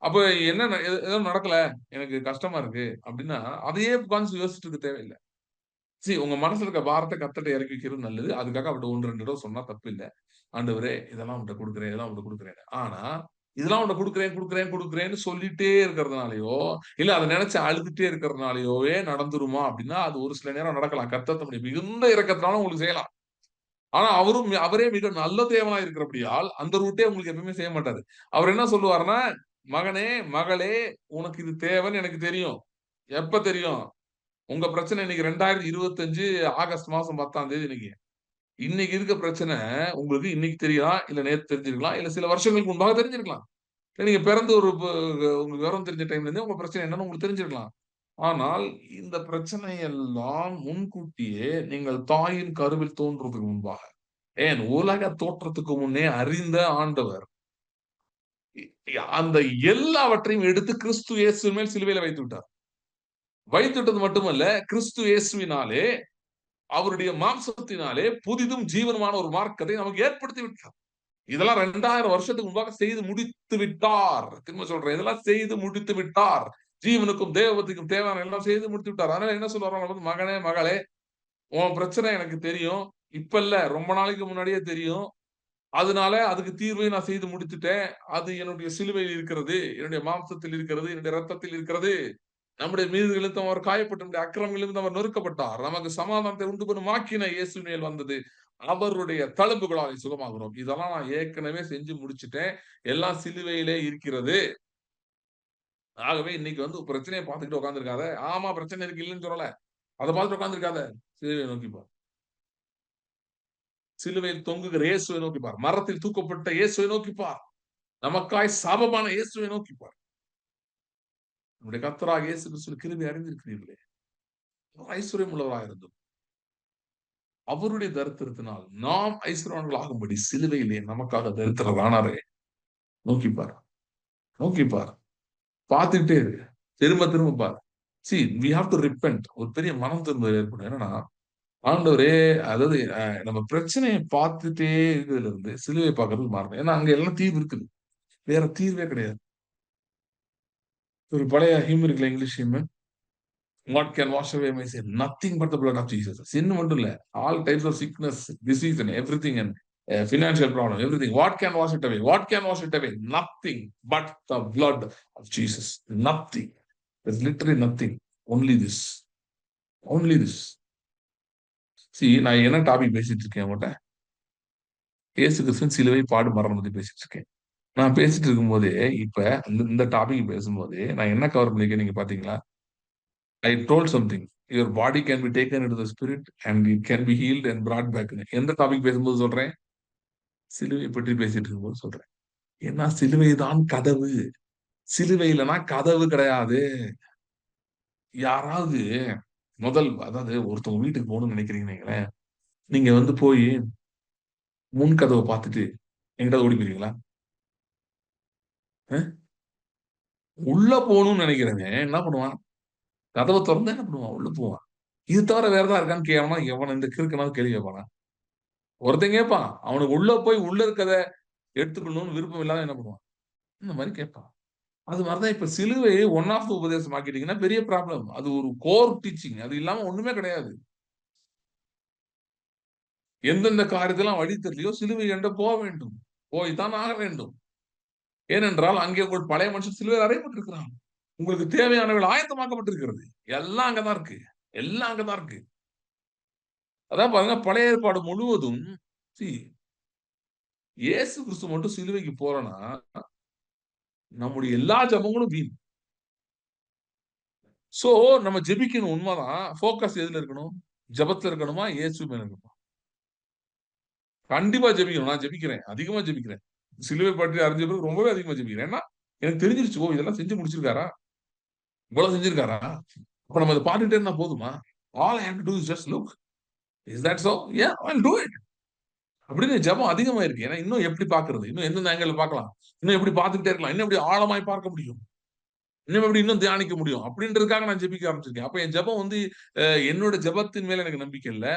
அப்ப என்ன ஏதோ நடக்கல, எனக்கு கஷ்டமா இருக்கு அப்படின்னா அதையே உட்கார்ந்து யோசிச்சுட்டு இருக்க தேவையில்லை. சரி, உங்க மனசுல இருக்க பாரத்தை கர்த்தர்ட்ட இறக்கி வைக்கிறது நல்லது. அதுக்காக அவர்கிட்ட 1-2 தடவை சொன்னா தப்பு இல்லை. ஆண்டவரே இதெல்லாம் உன்கிட்ட கொடுக்குறேன், இதெல்லாம் உன்கிட்ட கொடுக்குறேன். ஆனா இதெல்லாம் உன்கிட்ட கொடுக்குறேன்னு சொல்லிட்டே இருக்கிறதுனாலயோ, இல்ல அதை நினைச்சு அழுதுட்டே இருக்கிறதுனாலயோவே நடந்துருமா அப்படின்னா அது ஒரு சில நேரம் நடக்கலாம். கர்த்தர் தம்முடைய மிகுந்த இரக்கத்தினால உங்களுக்கு செய்யலாம். ஆனா அவரே மிக நல்ல தேவனா இருக்கிறபடியால் அந்த ரூட்டே உங்களுக்கு எப்பவுமே செய்ய மாட்டாரு. அவர் என்ன சொல்லுவாருன்னா, மகனே மகளே, உனக்கு இது தேவைன்னு எனக்கு தெரியும். எப்ப தெரியும்? உங்க பிரச்சனை இன்னைக்கு 2025 ஆகஸ்ட் மாசம் 10ஆம் தேதி இன்னைக்கு. இன்னைக்கு இருக்க பிரச்சனை உங்களுக்கு இன்னைக்கு தெரியலாம், இல்ல நேத்து தெரிஞ்சிருக்கலாம், இல்ல சில வருஷங்களுக்கு முன்பாக தெரிஞ்சிருக்கலாம். நீங்க பிறந்து உங்களுக்கு விவரம் தெரிஞ்ச டைம்ல இருந்தே உங்க பிரச்சனை என்னன்னு உங்களுக்கு தெரிஞ்சிருக்கலாம். ஆனால் இந்த பிரச்சனை எல்லாம் முன்கூட்டியே நீங்கள் தாயின் கருவில் தோன்றதுக்கு முன்பாக, ஏன் உலக தோற்றத்துக்கு முன்னே அறிந்த ஆண்டவர் அந்த எல்லாவற்றையும் எடுத்து கிறிஸ்து இயேசுவின் மேல் சிலுவையில வைத்து விட்டார். வைத்து விட்டது மட்டுமல்ல, கிறிஸ்து இயேசுவினாலே அவருடைய மாம்சத்தினாலே புதிதும் ஜீவனுமான ஒரு மார்க்கத்தை நமக்கு ஏற்படுத்தி விட்டார். இதெல்லாம் 2000 வருஷத்துக்கு முன்பாக செய்து முடித்து விட்டார். திரும்ப சொல்றேன், இதெல்லாம் செய்து முடித்து விட்டார். ஜீவனுக்கும் தேவத்துக்கும் தேவையான எல்லாம் செய்து முடித்து விட்டார். அதனால என்ன சொல்றாங்க, மகனே மகளே, உன் பிரச்சனை எனக்கு தெரியும். இப்ப இல்ல, ரொம்ப நாளைக்கு முன்னாடியே தெரியும். அதனால அதுக்கு தீர்வை நான் செய்து முடித்துட்டேன். அது என்னுடைய சிலுவையில் இருக்கிறது, என்னுடைய மாம்சத்தில் இருக்கிறது, என்னுடைய ரத்தத்தில் இருக்கிறது. நம்முடைய மீறுதலிலும் அவர் காயப்பட்டு, நம்முடைய அக்கிரமங்களிலும் அவர் நொறுக்கப்பட்டார். நமக்கு சமாதானத்தை உண்டு பண்ணும் ஆக்கின இயேசு மேல் வந்தது. அவருடைய தழும்புகளால் சுகமாகிறோம். இதெல்லாம் நான் ஏற்கனவே செஞ்சு முடிச்சுட்டேன். எல்லாம் சிலுவையிலே இருக்கிறது. ஆகவே இன்னைக்கு வந்து பிரச்சனையை பார்த்துக்கிட்டு உட்கார்ந்திருக்காத. ஆமா, பிரச்சனை இருக்கு, இல்லைன்னு சொல்லல. அதை பார்த்துட்டு உட்கார்ந்திருக்காத. சிலுவையை நோக்கி பார். சிலுவையில் தொங்குகிற இயேசுவை நோக்கி பார். மரத்தில் தூக்கப்பட்ட இயேசுவை நோக்கி பார். நமக்காய் சாபமான இயேசுவை நோக்கி பார். நம்முடைய கர்த்தராகிய இயேசு கிறிஸ்துவின் கிருபையை அறிந்திருக்கிறீர்களே. ஐஸ்வர்யம் உள்ளவராக இருந்தோம். அவருடைய தரித்திரத்தினால் நாம் ஐஸ்வர்யவான்கள் ஆகும்படி சிலுவையிலே நமக்காக தரித்திரர் ஆனாரே. நோக்கிப்பார், நோக்கிப்பார், பார்த்துக்கிட்டே இரு, திரும்ப திரும்ப பார். See, we have to repent. ஒரு பெரிய மனம் திரும்புதல் ஏற்படும். என்னன்னா, ஆண்டவரே, அதாவது நம்ம பிரச்சனையை பார்த்துட்டே இருக்கிறதுல இருந்து சிலுவை பார்க்கறதுக்கு மாறணும். ஏன்னா அங்க எல்லாம் தீர்வு இருக்குது, வேற தீர்வே கிடையாது. ஒரு பழைய ஹிம் இருக்குல்ல, English him, what can wash away my sin? Nothing but the blood of Jesus. Sin மட்டும் இல்ல, all types of sickness, disease and everything, and financial problem, everything. What can wash it away? What can wash it away? Nothing but the blood of Jesus. Nothing. There's literally nothing. Only this. Only this. See, நான் என்ன topic பேசிட்டு இருக்கேன் உங்கள்கிட்ட? இயேசு கிறிஸ்துவின் சிலுவை பாடு மரணம் பத்தி பேசிட்டு இருக்கேன். நான் பேசிட்டு இருக்கும் போதே, இப்ப இந்த டாபிக் பேசும்போது நான் என்ன கவர் பண்ணிருக்கேன் நீங்க பாத்தீங்களா? I told something. Your body can be taken into the spirit and it can be healed and brought back. எந்த டாபிக் பேசும்போது சொல்றேன்? சிலுவை பற்றி பேசிட்டு இருக்கும்போது சொல்றேன். ஏன்னா சிலுவை தான் கதவு. சிலுவை இல்லைன்னா கதவு கிடையாது. யாராவது அதாவது ஒருத்தவங்க வீட்டுக்கு போகணும்னு நினைக்கிறீங்கன்னு, நீங்க வந்து போய் முன் கதவை பார்த்துட்டு எங்கிட்ட ஓடி போயிருக்கீங்களா? உள்ள போகணும்னு நினைக்கிறவன் என்ன பண்ணுவான்? கதவை திறந்து என்ன பண்ணுவான்? உள்ள போவான். இது தவிர வேற ஏதாவது இருக்கான்னு கேவனா எவன இந்த கிறுக்கனாவது கேள்வி கேட்பானா? ஒருத்தன் கேட்பான். அவனுக்கு உள்ள போய் உள்ள இருக்கத எடுத்துக்கணும்னு விருப்பம் இல்லாத என்ன பண்ணுவான்? இந்த மாரி கேட்பான். அது மாரிதான் இப்ப சிலுவை ஒன் ஆஃப் த உபதேசம் ஆக்கிட்டீங்கன்னா பெரிய ப்ராப்ளம். அது ஒரு கோர் டீச்சிங். அது இல்லாம ஒண்ணுமே கிடையாது. எந்தெந்த காரியத்தெல்லாம் வழி தெரியலையோ சிலுவை என்ற போக வேண்டும். போய் தான் ஆக வேண்டும். ஏனென்றால் அங்கே உங்கள் பழைய மனுஷன் சிலுவையில் அறையப்பட்டிருக்கிறான். உங்களுக்கு தேவையானவர்கள் ஆயத்தமாக்கப்பட்டிருக்கிறது. எல்லாம் அங்கதான் இருக்கு. எல்லாம் அங்கதான் இருக்கு. அதான் பாருங்க பழைய ஏற்பாடு முழுவதும் see, இயேசு கிறிஸ்து மட்டும் சிலுவைக்கு போறனா நம்முடைய எல்லா ஜெபங்களும் வீண். சோ நம்ம ஜெபிக்கணும் உண்மைதான். ஃபோக்கஸ் எதுல இருக்கணும்? ஜெபத்துல இருக்கணுமா? இயேசு மேல இருக்கணுமா? கண்டிப்பா ஜெபிக்கணும். நான் ஜெபிக்கிறேன். அதிகமா ஜெபிக்கிறேன். சிலுவை பற்றி அறிஞ்ச பிறகு ரொம்பவே அதிகமா ஜெபிக்கிறேன். ஏன்னா எனக்கு தெரிஞ்சிருச்சு. ஓ! இதெல்லாம் செஞ்சு முடிச்சிருக்காரா? இவ்வளவு செஞ்சிருக்காரா? அப்ப நம்ம இத பார்த்துட்டே இருந்தா போதுமா? All I have to do is just look. Is that so? Yeah I will do it. அப்படின்னு ஜெபம் அதிகமாயிருக்கு. ஏன்னா இன்னும் எப்படி பார்க்கிறது? இன்னும் எந்தெந்த ஆங்கிள்ல பார்க்கலாம்? இன்னும் எப்படி பார்த்துக்கிட்டே இருக்கலாம்? இன்னும் எப்படி ஆழமாய் பார்க்க முடியும்? இன்னும் எப்படி இன்னும் தியானிக்க முடியும்? அப்படின்றதுக்காக நான் ஜெபிக்க ஆரம்பிச்சிருக்கேன். அப்ப என் ஜெபம் வந்து என்னோட ஜெபத்தின் மேல எனக்கு நம்பிக்கை இல்ல.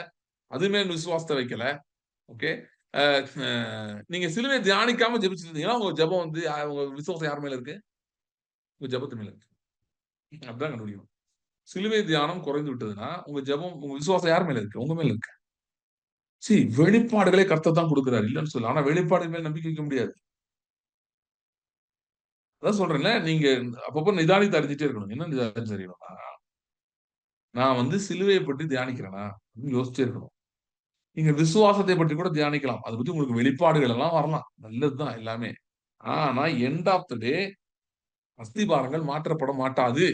அது மேல விசுவாசத்த வைக்கல. ஓகே. அ அ நீங்க சிலுவைய தியானிக்காம ஜெபிச்சுட்டு இருந்தீங்கன்னா, உங்க ஜெபம் வந்து உங்க விசுவாசம் யார் மேல இருக்கு? உங்க ஜெபத்து மேல இருக்கு. அதான் கண்டுபிடிக்கணும். சிலுவை தியானம் குறைந்து விட்டதுன்னா, உங்க ஜெபம் உங்க விசுவாசம் யார் மேல இருக்கு? உங்க மேல இருக்கு. வெளிப்பாடுகளே கர்த்தர் தான் குடுக்குறாரு. இல்லன்னு சொல்லல. ஆனா வெளிப்பாடு மேல நம்பிக்கை வைக்க முடியாது. அதான் சொல்றேன்ல, நீங்க அப்பப்ப நிதானித்து அறிஞ்சுட்டே இருக்கணும். என்ன நிதானிச்சு அறியணும்னா, நான் வந்து சிலுவைய பற்றி தியானிக்கிறேனா? அப்படின்னு யோசிச்சே இருக்கணும். நீங்க விசுவாசத்தை பற்றி கூட தியானிக்கலாம். அத பத்தி உங்களுக்கு வெளிப்பாடுகள் எல்லாம் வரலாம். நல்லதுதான் எல்லாமே. ஆனா எண்ட் ஆஃப் த டே அஸ்திபாரங்கள் மாற்றப்பட மாட்டாது.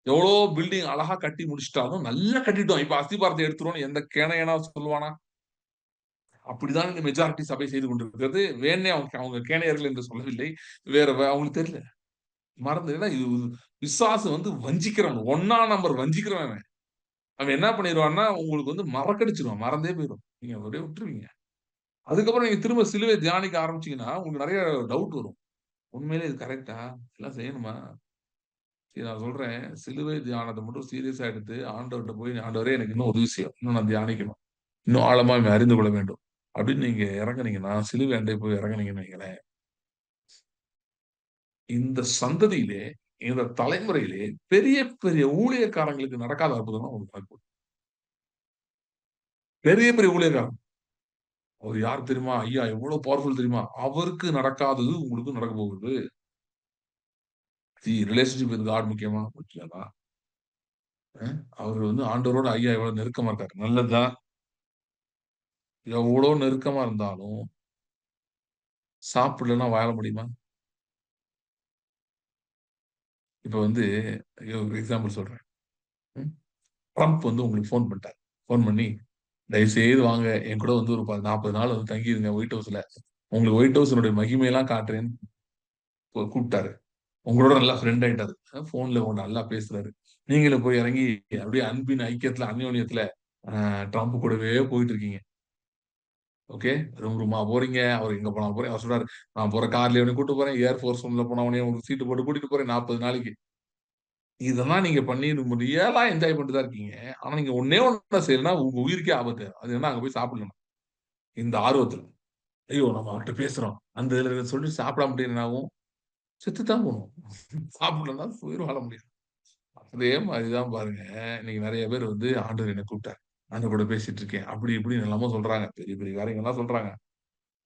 எவ்வளோ பில்டிங் அழகா கட்டி முடிச்சுட்டாலும், நல்லா கட்டிட்டோம். இப்ப அஸ்திபாரத்த எடுத்துருவோம்னு எந்த கேனையனாவது சொல்லுவானா? அப்படிதான் இந்த மெஜாரிட்டி சபை செய்து கொண்டிருக்கிறது. வேணும்னே அவங்க அவங்க கேனையர்கள் என்று சொல்லவில்லை. வேற அவங்களுக்கு தெரியல. மறந்து ஏன்னா இது பிசாசு வந்து வஞ்சிக்கிறவன். 1ஆம் நம்பர் வஞ்சிக்கிறவன் அவன். அவன் என்ன பண்ணிருவான்னா, உங்களுக்கு வந்து மறக்கடிச்சுருவான். மறந்தே போயிரும். நீங்க அப்படியே விட்டுருவீங்க. அதுக்கப்புறம் நீங்க திரும்ப சிலுவைய தியானிக்க ஆரம்பிச்சீங்கன்னா, உங்களுக்கு நெறைய டவுட் வரும். உண்மையிலே இது கரெக்ட்டா? இதெல்லாம் செய்யணுமா? சரி நான் சொல்றேன். சிலுவை தியானத்த மட்டும் சீரியஸா எடுத்து ஆண்டவர்ட்ட போய், ஆண்டவரே எனக்கு இன்னும் உதவி செய்யும். இன்னும் நான் தியானிக்கணும். இன்னும் ஆழமா அறிந்து கொள்ள வேண்டும். அப்படின்னு நீங்க இறங்குனீங்கன்னா, சிலுவை அண்டை போய் இறங்குனீங்கன்னு வைங்களேன், இந்த சந்ததியிலே, இந்த தலைமுறையிலே பெரிய, பெரிய ஊழியக்காரங்களுக்கு நடக்காத அற்புதம் தான் உங்களுக்கு நடக்கும். பெரிய, பெரிய ஊழியக்காரங்க. அவரு யார் தெரியுமா? ஐயா எவ்வளவு பவர்ஃபுல் தெரியுமா? அவருக்கு நடக்காதது உங்களுக்கு நடக்க போகுது. ரிலேஷன்ஷிப் வித் காட் முக்கியமா? முக்கியம் தான். அவரு வந்து ஆண்டவரோட ஐயா எவ்வளவு நெருக்கமா இருக்காரு. நல்லதுதான். எவ்வளோ நெருக்கமா இருந்தாலும், சாப்பிடலன்னா வாழ முடியுமா? இப்ப வந்து ஒரு எக்ஸாம்பிள் சொல்றேன். ம். ட்ரம்ப் வந்து உங்களுக்கு ஃபோன் பண்ணிட்டாரு. ஃபோன் பண்ணி, "தயவுசெய்து வாங்க. என் கூட வந்து ஒரு 40 நாள் வந்து தங்கிருங்க ஒயிட் ஹவுஸ்ல. உங்களுக்கு ஒயிட் ஹவுஸினுடைய மகிமையெல்லாம் காட்டுறேன்னு" கூப்பிட்டாரு. உங்களோட நல்லா ஃப்ரெண்ட் ஆயிட்டாரு. ஃபோன்ல நல்லா பேசுறாரு. நீங்களும் போய் இறங்கி அப்படியே அன்பின் ஐக்கியத்துல, அந்யோன்யத்துல ட்ரம்ப் கூடவே போயிட்டு இருக்கீங்க. ஓகே. ரூம் ரூமா போறீங்க. அவரு எங்க போனா போறேன். அவர் சொல்றாரு, "நான் போற கார்லயே உன்ன கூட்டு போறேன். ஏர் ஃபோர்ஸ் ஒன்ல போனா உன்னைய உங்களுக்கு சீட்டு போட்டு கூட்டிட்டு போறேன் 40 நாளைக்கு." இதெல்லாம் நீங்க பண்ணி ரியலா என்ஜாய் பண்ணிட்டு தான் இருக்கீங்க. ஆனா நீங்க ஒண்ணே ஒண்ணு செய்யலன்னா உங்க உயிருக்கே ஆபத்து. அது என்னன்னா அங்க போய் சாப்பிடணும். இந்த ஆர்வத்துல. ஐயோ! நம்ம அவர்ட்ட பேசுறோம். அந்த இதுல சொல்லிட்டு சாப்பிடாம விட்டா என்ன ஆகும்? செத்து தான் போணும். சாப்பிடலன்னா உயிர் வாழ முடியாது. அதே மாரி தான் பாருங்க. இன்னைக்கு நெறைய பேர் வந்து ஆண்டவர் என்ன கூப்பிட்டார். ஆண்டவர் கூட பேசிட்டு இருக்கேன். அப்படி இப்படின்னு என்னமோ சொல்றாங்க. பெரிய பெரிய காரியங்கள்லாம் சொல்றாங்க.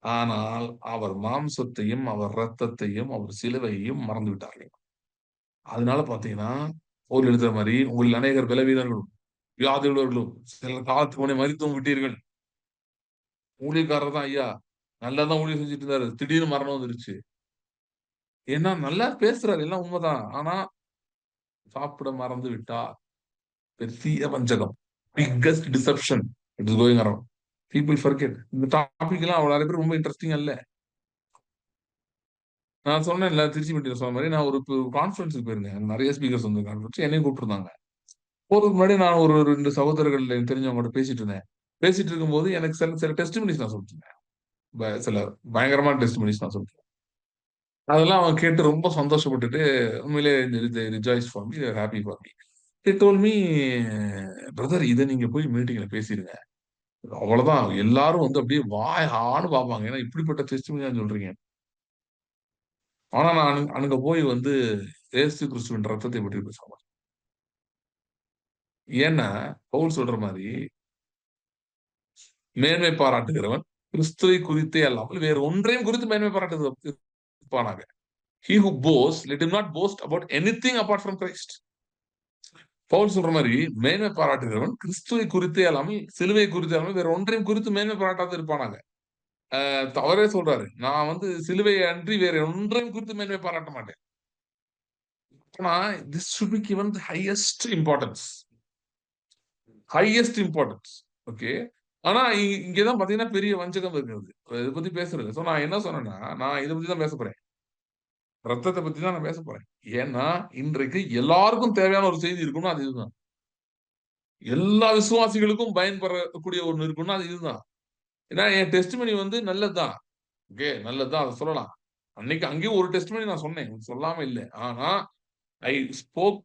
ஆனால் அவர் மாம்சத்தையும், அவர் இரத்தத்தையும், அவர் சிலுவையையும் மறந்து விட்டார்கள். அதனால பார்த்தீங்கன்னா, பவுல் எழுதுற மாரி, உங்களில் அநேகர் பலவீனர்களும், வியாதியுள்ளவர்களும், சிலர் காலத்துக்கு முன்னே மரித்தும் விட்டீர்கள். ஊழியக்காரர் தான் ஐயா. நல்லா தான் ஊழியம் செஞ்சுட்டு இருந்தாரு. திடீர்னு மரணம் வந்துருச்சு. ஏன்னா நல்லா பேசுறாரு. எல்லாம் உண்மதான். ஆனா சாப்பிட மறந்து விட்டார். பெரிய வஞ்சகம். Biggest deception it is going around. People forget. இந்த டாபிக் எல்லாம் நெறைய பேர் ரொம்ப இன்ட்ரஸ்டிங்கா இல்ல. நான் சொன்னேன்ல திருச்சிபட்டியில சொன்ன மாரி, நான் ஒரு கான்ஃபரன்ஸ்க்கு போயிருந்தேன். நெறைய ஸ்பீக்கர்ஸ் வந்திருக்காங்க. என்னையும் கூப்பிட்டுருந்தாங்க. போறதுக்கு முன்னாடி நான் ஒரு 2 சகோதரர்கள் எனக்கு தெரிஞ்சவங்கட்ட பேசிட்டு இருந்தேன். பேசிட்டு இருக்கும்போது எனக்கு சில சில டெஸ்டிமனிஸ் நான் சொல்லிட்டு இருந்தேன். சில பயங்கரமான டெஸ்டிமனிஸ் நான் சொல்லிட்டேன். அதெல்லாம் அவங்க கேட்டு ரொம்ப சந்தோஷப்பட்டுட்டு, உண்மையிலேயே rejoice for me, happy for me. He told me, brother இதை நீங்க போய் மீட்டிங்ல பேசிடுங்க. அவ்வளவுதான். எல்லாரும் வந்து அப்படியே வாய் ஆன்னு பார்ப்பாங்க. ஏன்னா இப்படிப்பட்ட டெஸ்டிமனியா சொல்றீங்க. ஆனா நான் அங்க போய் வந்து இயேசு கிறிஸ்துவின் ரத்தத்தை பற்றி பேச மாட்டேன். ஏன்னா பவுல் சொல்ற மாதிரி மேன்மை பாராட்டுகிறவன் கிறிஸ்துவை குறித்தே அல்லாமல் வேறு ஒன்றையும் குறித்து மேன்மை பாராட்டுவானாக. He who boasts, let him not boast about anything apart from Christ. Pavul சொல்ற மாதிரி மேன்மை பாராட்டுகிறவன் கிறிஸ்துவை குறித்தே அல்லாமல் சிலுவை குறித்தே அல்லாமல் வேற ஒன்றையும் குறித்து மேன்மை பாராட்டாது இருப்பானாங்க. அவரே சொல்றாரு, நான் வந்து சிலுவையை அன்றி வேற ஒன்றையும் குறித்து மேன்மை பாராட்ட மாட்டேன். ஆனா this should be given the highest importance. Highest importance. Okay. ஆனா இங்கதான் பாத்தீங்கன்னா பெரிய வஞ்சகம் இருக்கிறது. இதை பத்தி பேசுறது. சோ நான் என்ன சொன்னேன்னா, நான் இதை பத்தி தான் பேச போறேன். ரத்தத்தை பத்தி தான் நான் பேச போறேன். ஏன்னா இன்றைக்கு எல்லாருக்கும் தேவையான ஒரு செய்தி இருக்கும்னா அது இதுதான். எல்லா விசுவாசிகளுக்கும் பயன்படக்கூடிய ஒண்ணு இருக்கும்னா அது இதுதான். ஏன்னா என் டெஸ்டிமனி வந்து நல்லதுதான். ஓகே, நல்லதுதான், அதை சொல்லலாம். அன்னைக்கு அங்கேயும் ஒரு டெஸ்டிமனி நான் சொன்னேன், சொல்லாம இல்லை. ஆனா I spoke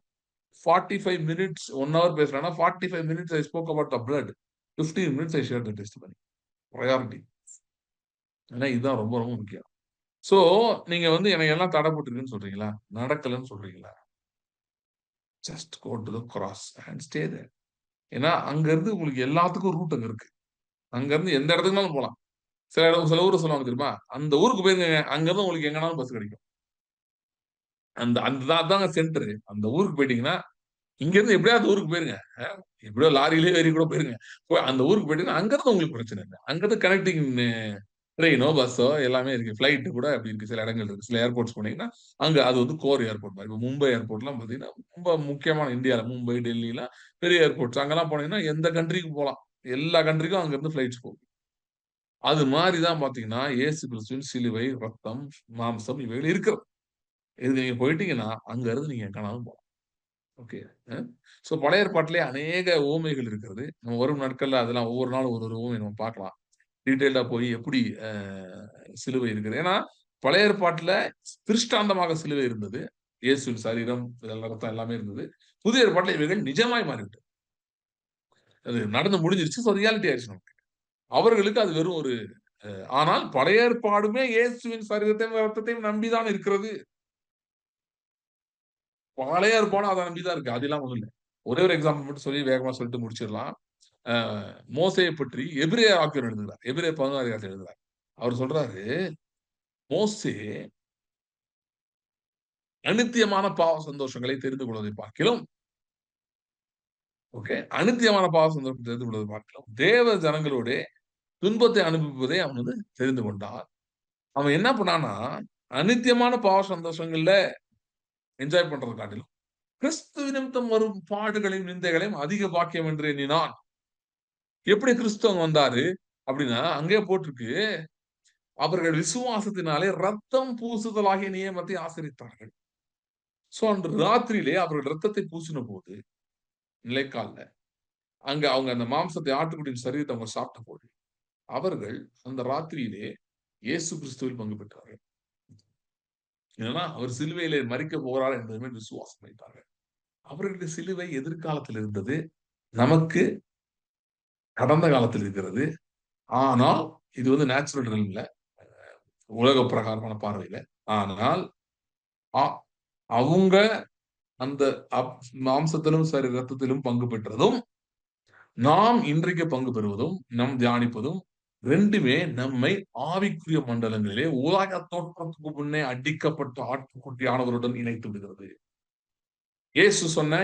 45 minutes, 1 hour பேசுறேன்னா 45 minutes I spoke about the blood. 15 minutes I shared the testimony. Priority. ஏன்னா இதுதான் ரொம்ப ரொம்ப முக்கியம். சோ நீங்க வந்து எனக்கு எல்லாம் தடை போட்டிருக்குன்னு சொல்றீங்களா, நடக்கலன்னு சொல்றீங்களா, just go to the cross and stay there. ஏன்னா அங்க இருந்து உங்களுக்கு எல்லாத்துக்கும் ரூட் அங்க இருக்கு. அங்க இருந்து எந்த இடத்துக்குனாலும் போலாம். சில ஊர் சொல்லுவாங்க தெரியுமா, அந்த ஊருக்கு போயிருங்க, அங்க இருந்து உங்களுக்கு எங்கனாலும் பஸ் கிடைக்கும். அந்த அந்த அதாங்க சென்டர். அந்த ஊருக்கு போயிட்டீங்கன்னா இங்க இருந்து எப்படியாவது ஊருக்கு போயிருங்க. எப்படியோ லாரியிலே ஏறி கூட போயிருங்க. அந்த ஊருக்கு போயிட்டீங்கன்னா அங்க இருந்து உங்களுக்கு பிரச்சனை இல்லை. அங்க இருந்து கனெக்டிங் ட்ரெயினோ பஸ்ஸோ எல்லாமே இருக்கு. ஃபிளைட் கூட அப்படி இருக்கு. சில இடங்கள் இருக்கு. சில ஏர்போர்ட்ஸ் போனீங்கன்னா அங்க அது வந்து கோர் ஏர்போர்ட் மாதிரி. இப்போ மும்பை ஏர்போர்ட்லாம் பாத்தீங்கன்னா ரொம்ப முக்கியமான இந்தியால மும்பை, டெல்லிலாம் பெரிய ஏர்போர்ட்ஸ். அங்கெல்லாம் போனீங்கன்னா எந்த கண்ட்ரிக்கு போகலாம். எல்லா கண்ட்ரிக்கும் அங்க இருந்து ஃபிளைட்ஸ் போகும். அது மாதிரிதான் பாத்தீங்கன்னா இயேசு கிறிஸ்துவின் சிலுவை, ரத்தம், மாம்சம் இவைகள் இருக்கிறது. இது நீங்க போயிட்டீங்கன்னா அங்க இருந்து நீங்க எங்கனாலும் போகலாம். ஓகே. சோ பழைய ஏற்பாட்டிலே அநேக உவமைகள் இருக்கிறது. நம்ம வரும் நாட்கள்ல அதெல்லாம் ஒவ்வொரு நாளும் ஒரு ஒரு உவமை நம்ம பார்க்கலாம். டீட்டெயில்டா போய் எப்படி சிலுவை இருக்குது. ஏன்னா பழைய ஏற்பாட்டுல திருஷ்டாந்தமாக சிலுவை இருந்தது. இயேசுவின் சரீரம், ரத்தம் எல்லாமே இருந்தது. புதிய ஏற்பாட்டுல இவைகள் நிஜமாய் மாறிவிட்டது. அது நடந்து முடிஞ்சிருச்சு. சோ ரியாலிட்டி ஆயிடுச்சு நமக்கு. அவர்களுக்கு அது வெறும் ஒரு ஆனால் பழைய ஏற்பாடுமே இயேசுவின் சரீரத்தையும் ரத்தத்தையும் நம்பிதான் இருக்கிறது. பழைய ஏற்பாடும் அதை நம்பிதான் இருக்கு. அதெல்லாம் ஒண்ணும் இல்ல. ஒரே ஒரு எக்ஸாம்பிள் மட்டும் சொல்லி வேகமா சொல்லிட்டு முடிச்சிடலாம். மோசேயை பற்றி எபிரேய ஆக்கியோர் எழுதுகிறார். எபிரேயர் 16 எழுதுகிறார். அவர் சொல்றாரு, மோசே அநித்தியமான பாவ சந்தோஷங்களை தெரிந்து கொள்வதை பார்க்கிலும், ஓகே, அநித்தியமான பாவ சந்தோஷம் தெரிந்து கொள்வதை பார்க்கிலும் தேவ ஜனங்களோட துன்பத்தை அனுபவிப்பதை அவன் வந்து தெரிந்து கொண்டான். அவன் என்ன பண்ணானா, அநித்தியமான பாவ சந்தோஷங்கள்ல என்ஜாய் பண்றதை காட்டிலும் கிறிஸ்துவ நிமித்தம் வரும் பாடுகளையும் நிந்தைகளையும் அதிக பாக்கியம் என்று எண்ணினான். எப்படி கிறிஸ்துவன் வந்தாரு அப்படின்னா அங்கே போட்டிருக்கு, அவர்கள் விசுவாசத்தினாலே ரத்தம் பூசுதலாகிய நியமத்தை ஆசரித்தார்கள். சோ அன்று ராத்திரியிலே அவர்கள் ரத்தத்தை பூசின போது நிலைக்கால்ல அங்க அவங்க அந்த மாம்சத்தை ஆட்டுக்குட்டியின் சரீரத்தை அவங்க சாப்பிட்ட போது அவர்கள் அந்த ராத்திரியிலே இயேசு கிறிஸ்துவில் பங்கு பெற்றார்கள். ஏன்னா அவர் சிலுவையிலே மரிக்க போகிறார் என்பதுமே விசுவாசம் வைத்தார்கள். அவர்களுடைய சிலுவை எதிர்காலத்தில் இருந்தது, நமக்கு கடந்த காலத்தில் இருக்கிறது. ஆனால் இது வந்து நேச்சுரல் ரிலம்ல, உலக பிரகாரமான பார்வையில. ஆனால் அவங்க அந்த மாம்சத்திலும் சரி ரத்தத்திலும் பங்கு பெற்றதும் நாம் இன்றைக்கு பங்கு பெறுவதும் நம் தியானிப்பதும் ரெண்டுமே நம்மை ஆவிக்குரிய மண்டலங்களிலே உலக தோற்றத்துக்கு முன்னே அடிக்கப்பட்ட ஆட்டுக்குட்டியானவருடன் இணைத்து விடுகிறது. இயேசு சொன்ன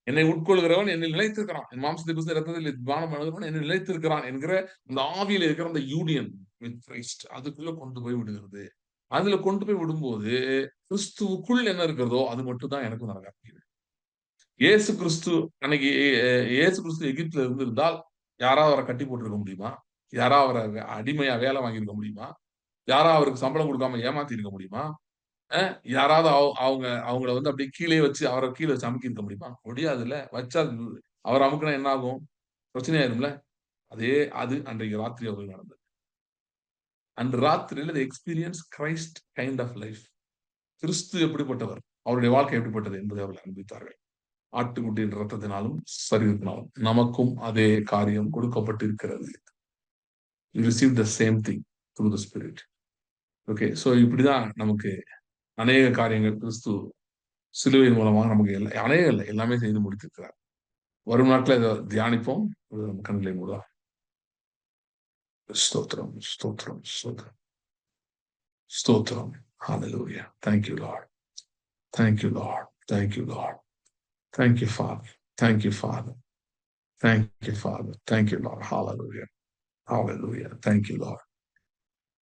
என்னை உட்கொள்கிறவன் என்னில் நிலைத்திருக்கிறான், என் மாம்சத்தை குறித்து ரத்தத்தில் பானம் பண்ணுகிறவன் என்னில் நிலைத்திருக்கிறான் என்கிற அந்த ஆவியில இருக்கிற அந்த யூனியன் வித் கிரைஸ்ட் அதுக்குள்ள கொண்டு போய் விடுகிறது. அதுல கொண்டு போய் விடும்போது கிறிஸ்துவுக்குள் என்ன இருக்கிறதோ அது மட்டும் தான் எனக்கும் நடக்க. இயேசு கிறிஸ்து அன்னைக்கு இயேசு கிறிஸ்து எகிப்துல இருந்திருந்தால் யாராவது அவரை கட்டி போட்டிருக்க முடியுமா? யாராவது அவரை அடிமையா வேலை வாங்கியிருக்க முடியுமா? யாராவது அவருக்கு சம்பளம் கொடுக்காம ஏமாத்தி இருக்க முடியுமா? யாராவது அவங்கள வந்து அப்படியே கீழே வச்சு அவரை கீழே வச்சு அமுக்கி இருக்க முடியுமா? முடியாதுல்ல. வச்சா அவர் அமுக்குனா என்ன ஆகும்? பிரச்சனையாயிரும்ல. அது அன்றைக்கு ராத்திரி அவர்கள் நடந்தது. அன்று ராத்திரியில் experience Christ kind of life. கிறிஸ்து எப்படிப்பட்டவர், அவருடைய வாழ்க்கை எப்படிப்பட்டது என்பதை அவர்கள் அனுபவித்தார்கள். ஆட்டுக்குட்டியின் ரத்தத்தினாலும் சரீரத்தினாலும் நமக்கும் அதே காரியம் கொடுக்கப்பட்டிருக்கிறது. You receive the same thing through the Spirit. Okay, so இப்படிதான் நமக்கு அநேக காரியங்கள் கிறிஸ்து சிலுவையின் மூலமாக நமக்கு அநேக இல்லை, எல்லாமே செய்து முடித்திருக்கிறார். வரும் நாட்கள் இதை தியானிப்போம். கண்களை மூடா. ஸ்தோத்திரம், ஸ்தோத்திரம், ஸ்தோத்திரம், ஸ்தோத்திரம். Hallelujah. Thank you, Lord. Thank you, Lord. Thank you, Lord. Thank you, Father. Thank you, Father. Thank you, Father. Thank you, Lord. Hallelujah. Hallelujah. Thank you, Lord.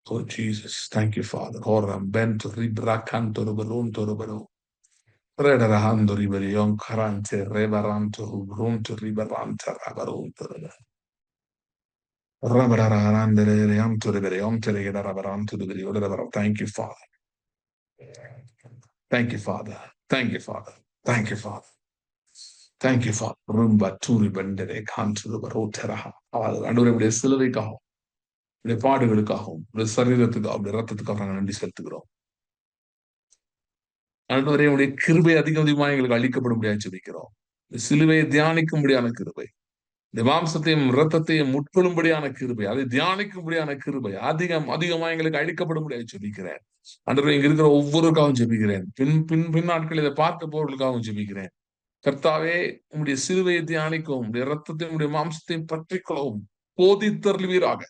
Oh, Jesus. Thank you, Father. Oram bento ribracanto rubalunto rubalo. Redarahando ribelion carante rebaranto rubrunto ribaranta rabarunto. Rabararande reanto rebelionte regarabaranto ribelio. Thank you, Father. Thank you, Father. Thank you, Father. Thank you, Father. Thank you, Father. Rumba turi bandere canto rubaroteraha. அன்றுடைய சிலுவைக்காகவும் உடைய பாடுகளுக்காகவும் உடைய சரீரத்துக்காகவும் உடைய ரத்தத்துக்காக நாங்கள் நன்றி செலுத்துகிறோம். ஆண்டவரே, உடைய கிருபை அதிகம் அதிகமாக எங்களுக்கு அளிக்கப்படும்படியாக ஜெபிக்கிறோம். சிலுவையை தியானிக்கும்படியான கிருபை, இந்த மாம்சத்தையும் ரத்தத்தையும் உட்கொள்ளும்படியான கிருபை, அதை தியானிக்கும்படியான கிருபை அதிகம் அதிகமாக எங்களுக்கு அளிக்கப்படும்படியாக ஜெபிக்கிறேன். ஆண்டவரே, இங்க இருக்கிற ஒவ்வொருக்காகவும் ஜெபிக்கிறேன். பின் நாட்கள் இதை பார்க்க போவர்களுக்காகவும் ஜெபிக்கிறேன். கர்த்தாவே, உங்களுடைய சிலுவையை தியானிக்கவும் உடைய ரத்தத்தையும் உடைய மாம்சத்தையும் பற்றிக்கொள்ளவும் போதித்தருள்வீராக.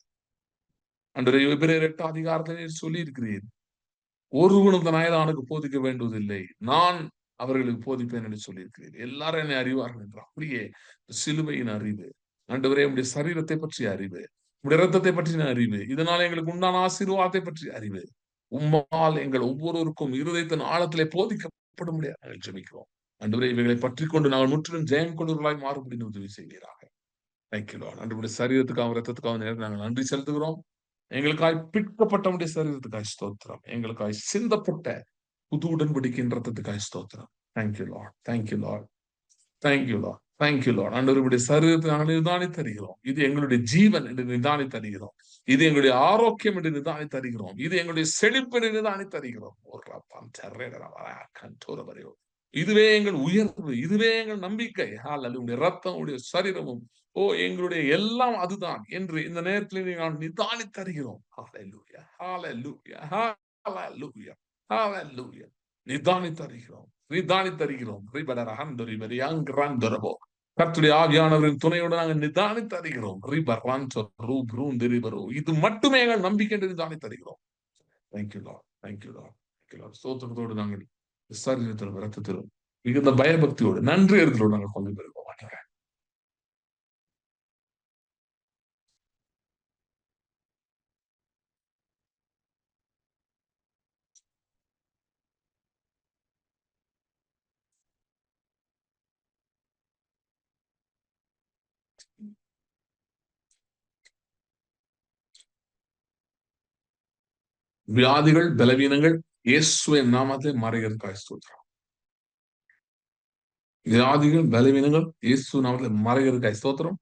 அன்றைய எபிரேயர் 8 அதிகாரத்திலே சொல்லி இருக்கிறேன், ஒருவனும் தன் அயலானுக்கு போதிக்க வேண்டுவதில்லை, நான் அவர்களுக்கு போதிப்பேன் என்று சொல்லியிருக்கிறேன். எல்லாரும் என்னை அறிவார்கள் என்று. அப்படியே சிலுவையின் அறிவு, ஆண்டவரே உடைய சரீரத்தை பற்றிய அறிவு, உடைய ரத்தத்தை பற்றின அறிவு, இதனால் எங்களுக்கு உண்டான ஆசீர்வாதத்தை பற்றிய அறிவு உம்மால் எங்கள் ஒவ்வொருவருக்கும் இருதயத்தின் ஆழத்திலே போதிக்கப்பட முடியாது நாங்கள் ஜெபிக்கிறோம். ஆண்டவரே, இவைகளை பற்றி கொண்டு நாங்கள் முற்றிலும் ஜெயம் கொண்டவர்களாய் மாறுபடி உதவி செய்வீராக. Thank you Lord. ஆண்டவருடைய சரீரத்துக்காகவும் ரத்தத்துக்காகவும் நாங்கள் நன்றி செலுத்துகிறோம். எங்களுக்காய் பிற்கப்பட்டவனுடைய சரீரத்துக்காய் ஸ்தோத்திரம். எங்களுக்காய் சிந்தப்பட்ட புது உடன்படிக்கையின் ரத்தத்துக்காய் ஸ்தோத்திரம். Thank you Lord. Thank you Lord. Thank you Lord. Thank you Lord. ஆண்டவருடைய சரீரத்தை நாங்கள் நிதானித்து அறிகிறோம். இது எங்களுடைய ஜீவன் என்று நிதானித்து அறிகிறோம். இது எங்களுடைய ஆரோக்கியம் என்று நிதானித்து அறிகிறோம். இது எங்களுடைய செழிப்பு என்று நிதானித்து அறிகிறோம். இதுவே எங்கள் உயர்வு, இதுவே எங்கள் நம்பிக்கை. உடைய ரத்தம், உடைய சரீரமும் எங்களுடைய எல்லாம் அதுதான் என்று இந்த நேரத்தில் நான் நிதானித்து தருகிறோம். நிதானித்து தருகிறோம், நிதானித்து தருகிறோம். கர்த்தருடைய ஆவியானவரின் துணையோடு நாங்கள் நிதானித்து தருகிறோம். இது மட்டுமே எங்கள் நம்பிக்கை என்று நிதானித்து தருகிறோம். Thank you Lord. Thank you Lord. Thank you Lord. ஸ்தோத்திரத்தோடு நாங்கள் விசாரித்திலும் ரத்தத்திலும் மிகுந்த பயபக்தியோடு நன்றி இடத்திலோடு நாங்கள் கொண்டு பெறுவோம். வியாதிகள், பலவீனங்கள் இயேசுவின் நாமத்திலே மறைகிறதுக்காய் ஸ்தோத்திரம். வியாதிகள், பலவீனங்கள் இயேசு நாமத்திலே மறைகிறதுக்காய் ஸ்தோத்திரம்.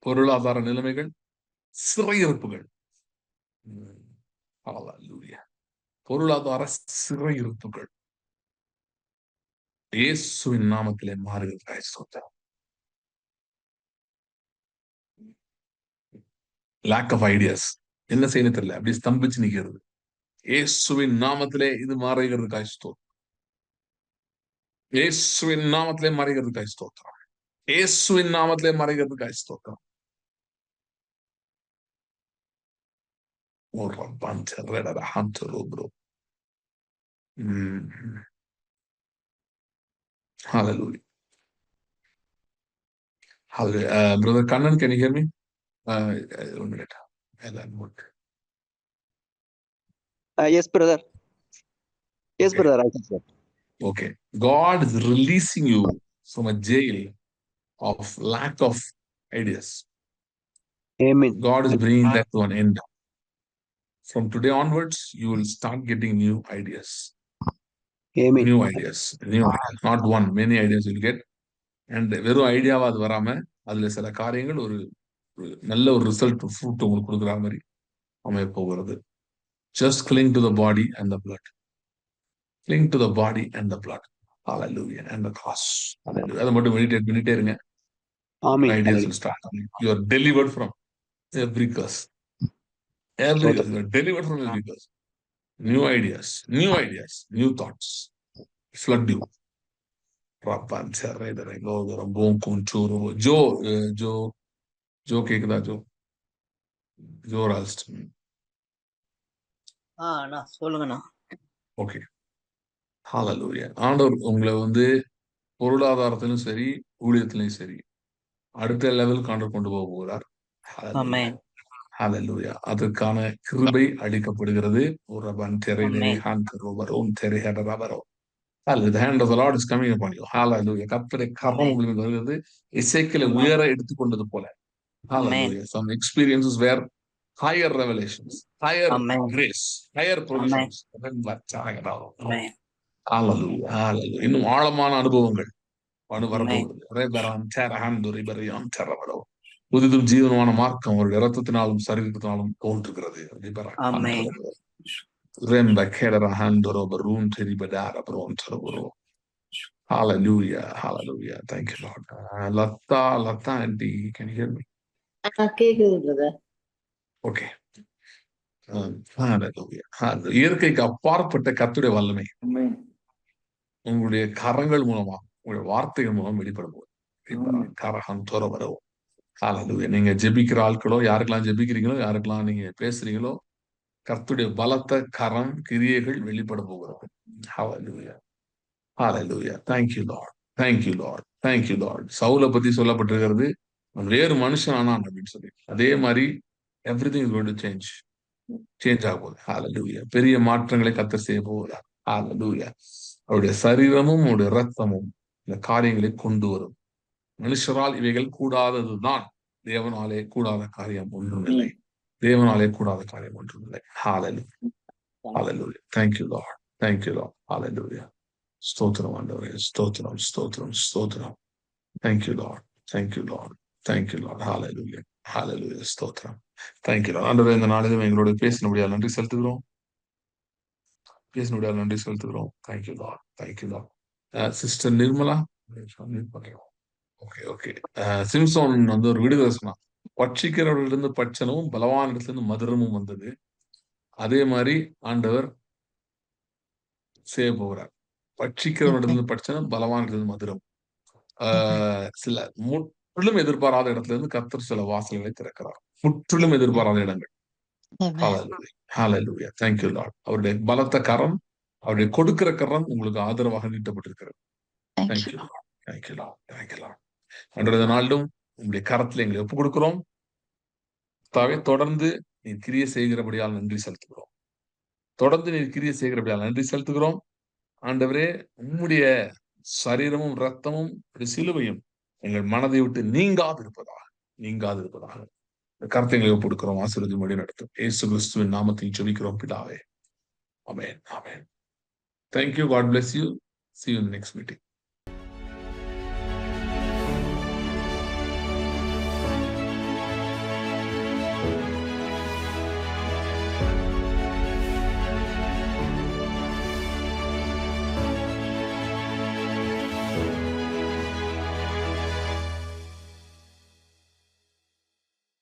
பொருளாதார நிலைமைகள், சிறையிருப்புகள், பொருளாதார சிறையிருப்புகள் இயேசுவின் நாமத்திலே மாறுகிறதுக்காய் ஸ்தோத்திரம். லேக் ஆஃப் ஐடியாஸ், என்ன செய்யணும் தெரியல, அப்படி ஸ்தம்பிச்சு நிக்கிறது. இயேசுவின் நாமத்திலே இது மறைகிறதுக்காய் ஸ்தோத்திரம். இயேசுவின் நாமத்திலே மறைகிறதுக்காய் ஸ்தோத்திரம். இயேசுவின் நாமத்திலே மறைகிறதுக்காய் ஸ்தோத்திரம். Hallelujah. Hallelujah. Brother Kannan, can you hear me? 1 minute. Yes, brother. Yes, okay. Brother. I can say. Okay. God is releasing you from a jail of lack of ideas. Amen. God is bringing that to an end. From today onwards, you will start getting new ideas. Amen. New ideas. New ideas. Not one, many ideas you'll get. And வெறும் ஐடியாவா அது வராம அதுல சில காரியங்கள் ஒரு நல்ல ஒரு ரிசல்ட், ஃப்ரூட் உங்களுக்கு கொடுக்குற மாதிரி அமைய போகிறது. Just cling to the body and the blood. cling to the body and the blood. Hallelujah. And the cross. Hallelujah. அதை மட்டும் மெடிடேட் பண்ணிட்டே இருங்க. ஆமென். Ideas will start coming. You are delivered from every curse. Every curse. You are delivered from every curse. New ideas, new thoughts. Flood you. Joe கேக்குதா? Joe Ralston. அண்ணா சொல்லுங்கண்ணா. Okay. Hallelujah. ஆண்டவர் உங்களை வந்து பொருளாதாரத்திலும் சரி ஊழியத்திலும் சரி அடுத்த லெவலுக்கு ஆண்டவர் கொண்டு போக போகிறார். ஆமென். ஹalleluya. அதற்கான கிருபை அளிக்கப்படுகிறது. ஒரு ரபன் தெரைதே ஹான்கரோவர் own தெரைஹடரவரோ. The hand of the Lord is coming upon you. Hallelujah. கர்த்தருடைய கரம் உங்களுக்கு வருகிறது. எசேக்கியேலை உயர எடுத்துக்கொண்டது போல. Hallelujah. Some experiences where higher revelations, higher grace, higher provisions. Amen. Hallelujah. Hallelujah. இன்னும் ஆழமான அனுபவங்கள் வரப்போகிறது. புதிதும் ஜீவனமான மார்க்கம் அவருடைய இரத்தத்தினாலும் சரீரத்தினாலும் தோன்றுகிறது. ஆமென். Hallelujah. Hallelujah. Thank you, Lord. Lata aunty, can you hear me? கேக்குது பிரதர். Okay. Hallelujah. இயற்கைக்கு அப்பாற்பட்ட கர்த்தருடைய வல்லமை உங்களுடைய கரங்கள் மூலமா உங்களுடைய வார்த்தைகள் மூலம் வெளிப்படும் போது கரகம் தோற வரவும். Hallelujah. நீங்க ஜெபிக்கிற ஆட்களோ யாருக்கெல்லாம் ஜெபிக்கிறீங்களோ யாருக்கெல்லாம் நீங்க பேசுறீங்களோ கர்த்தருடைய பலத்த கரம் கிரியைகள் வெளிப்பட போகிறது. Hallelujah. Hallelujah. Thank you, Lord. Thank you, Lord. Thank you, Lord. சவுலை பத்தி சொல்லப்பட்டிருக்கிறது வேறு மனுஷன் ஆனான் அப்படின்னு சொல்லி. அதே மாதிரி everything is going to change ஆகும். Hallelujah. பெரிய மாற்றங்களை கர்த்தர் செய்ய போகிறார். Hallelujah. அவருடைய சரீரமும் அவருடைய ரத்தமும் இந்த காரியங்களை கொண்டு வரும். மனுஷரால் இவைகள் கூடாததுதான். தேவனாலே கூடாத காரியம் ஒன்றும் இல்லை. தேவனாலே கூடாத காரியம் ஒன்றும் இல்லை. Hallelujah. Hallelujah. Thank you, Lord. Thank you, Lord. Hallelujah. ஸ்தோத்திரம் ஆண்டவரே. ஸ்தோத்திரம் ஸ்தோத்திரம் ஸ்தோத்திரம். Thank you, Lord. Thank you, Lord. Thank you, Lord. Hallelujah. Hallelujah. ஸ்தோத்திரம். Thank you, Lord. ஆண்டவரே இந்த நாளிலும் எங்களோட பேசினபடியால் நன்றி செலுத்துகிறோம். நன்றி செலுத்துகிறோம். Thank you, Lord. Thank you, Lord. Sister Nirmala. Okay okay. Samson வந்து ஒரு விடுதலை சொன்னான். பட்சிக்கிறவர்களிருந்து பட்சணமும் பலவானிடத்திலிருந்து மதுரமும் வந்தது. அதே மாதிரி ஆண்டவர் செய்ய போகிறார். பட்சிக்கிறவனிடத்திலிருந்து பட்சணம் பலவானிடத்திலிருந்து மதுரம். சில முற்றிலும் எதிர்பாராத இடத்துல இருந்து கர்த்தர் சில வாசல்களை திறக்கிறார். முற்றிலும் எதிர்பாராத இடங்கள். Hallelujah. Hallelujah. Thank you, Lord. அவருடைய பலத்த கரம், அவருடைய கொடுக்கிற கரம் உங்களுக்கு ஆதரவாக நீட்டப்பட்டிருக்கிறது. Thank you, Lord. Thank you, Lord. Thank you, Lord. அன்றைய நாளிலும் உங்களுடைய கரத்தில் எங்களை ஒப்புக் கொடுக்கிறோம். தொடர்ந்து நீர் கிரியை செய்கிறபடியால் நன்றி செலுத்துகிறோம். நன்றி செலுத்துகிறோம். ஆண்டவரே, உம்முடைய சரீரமும் ரத்தமும் சிலுவையும் எங்கள் மனதை விட்டு நீங்காது இருப்பதாக கருத்தை எங்களை ஒப்புக்கொடுக்கிறோம். ஆசீர்வதியும் வழி நடத்தும். இயேசு கிறிஸ்துவின் நாமத்தில் ஜெபிக்கிறோம் பிதாவே. ஆமென். ஆமென். Thank you. God bless you. See you in the next meeting.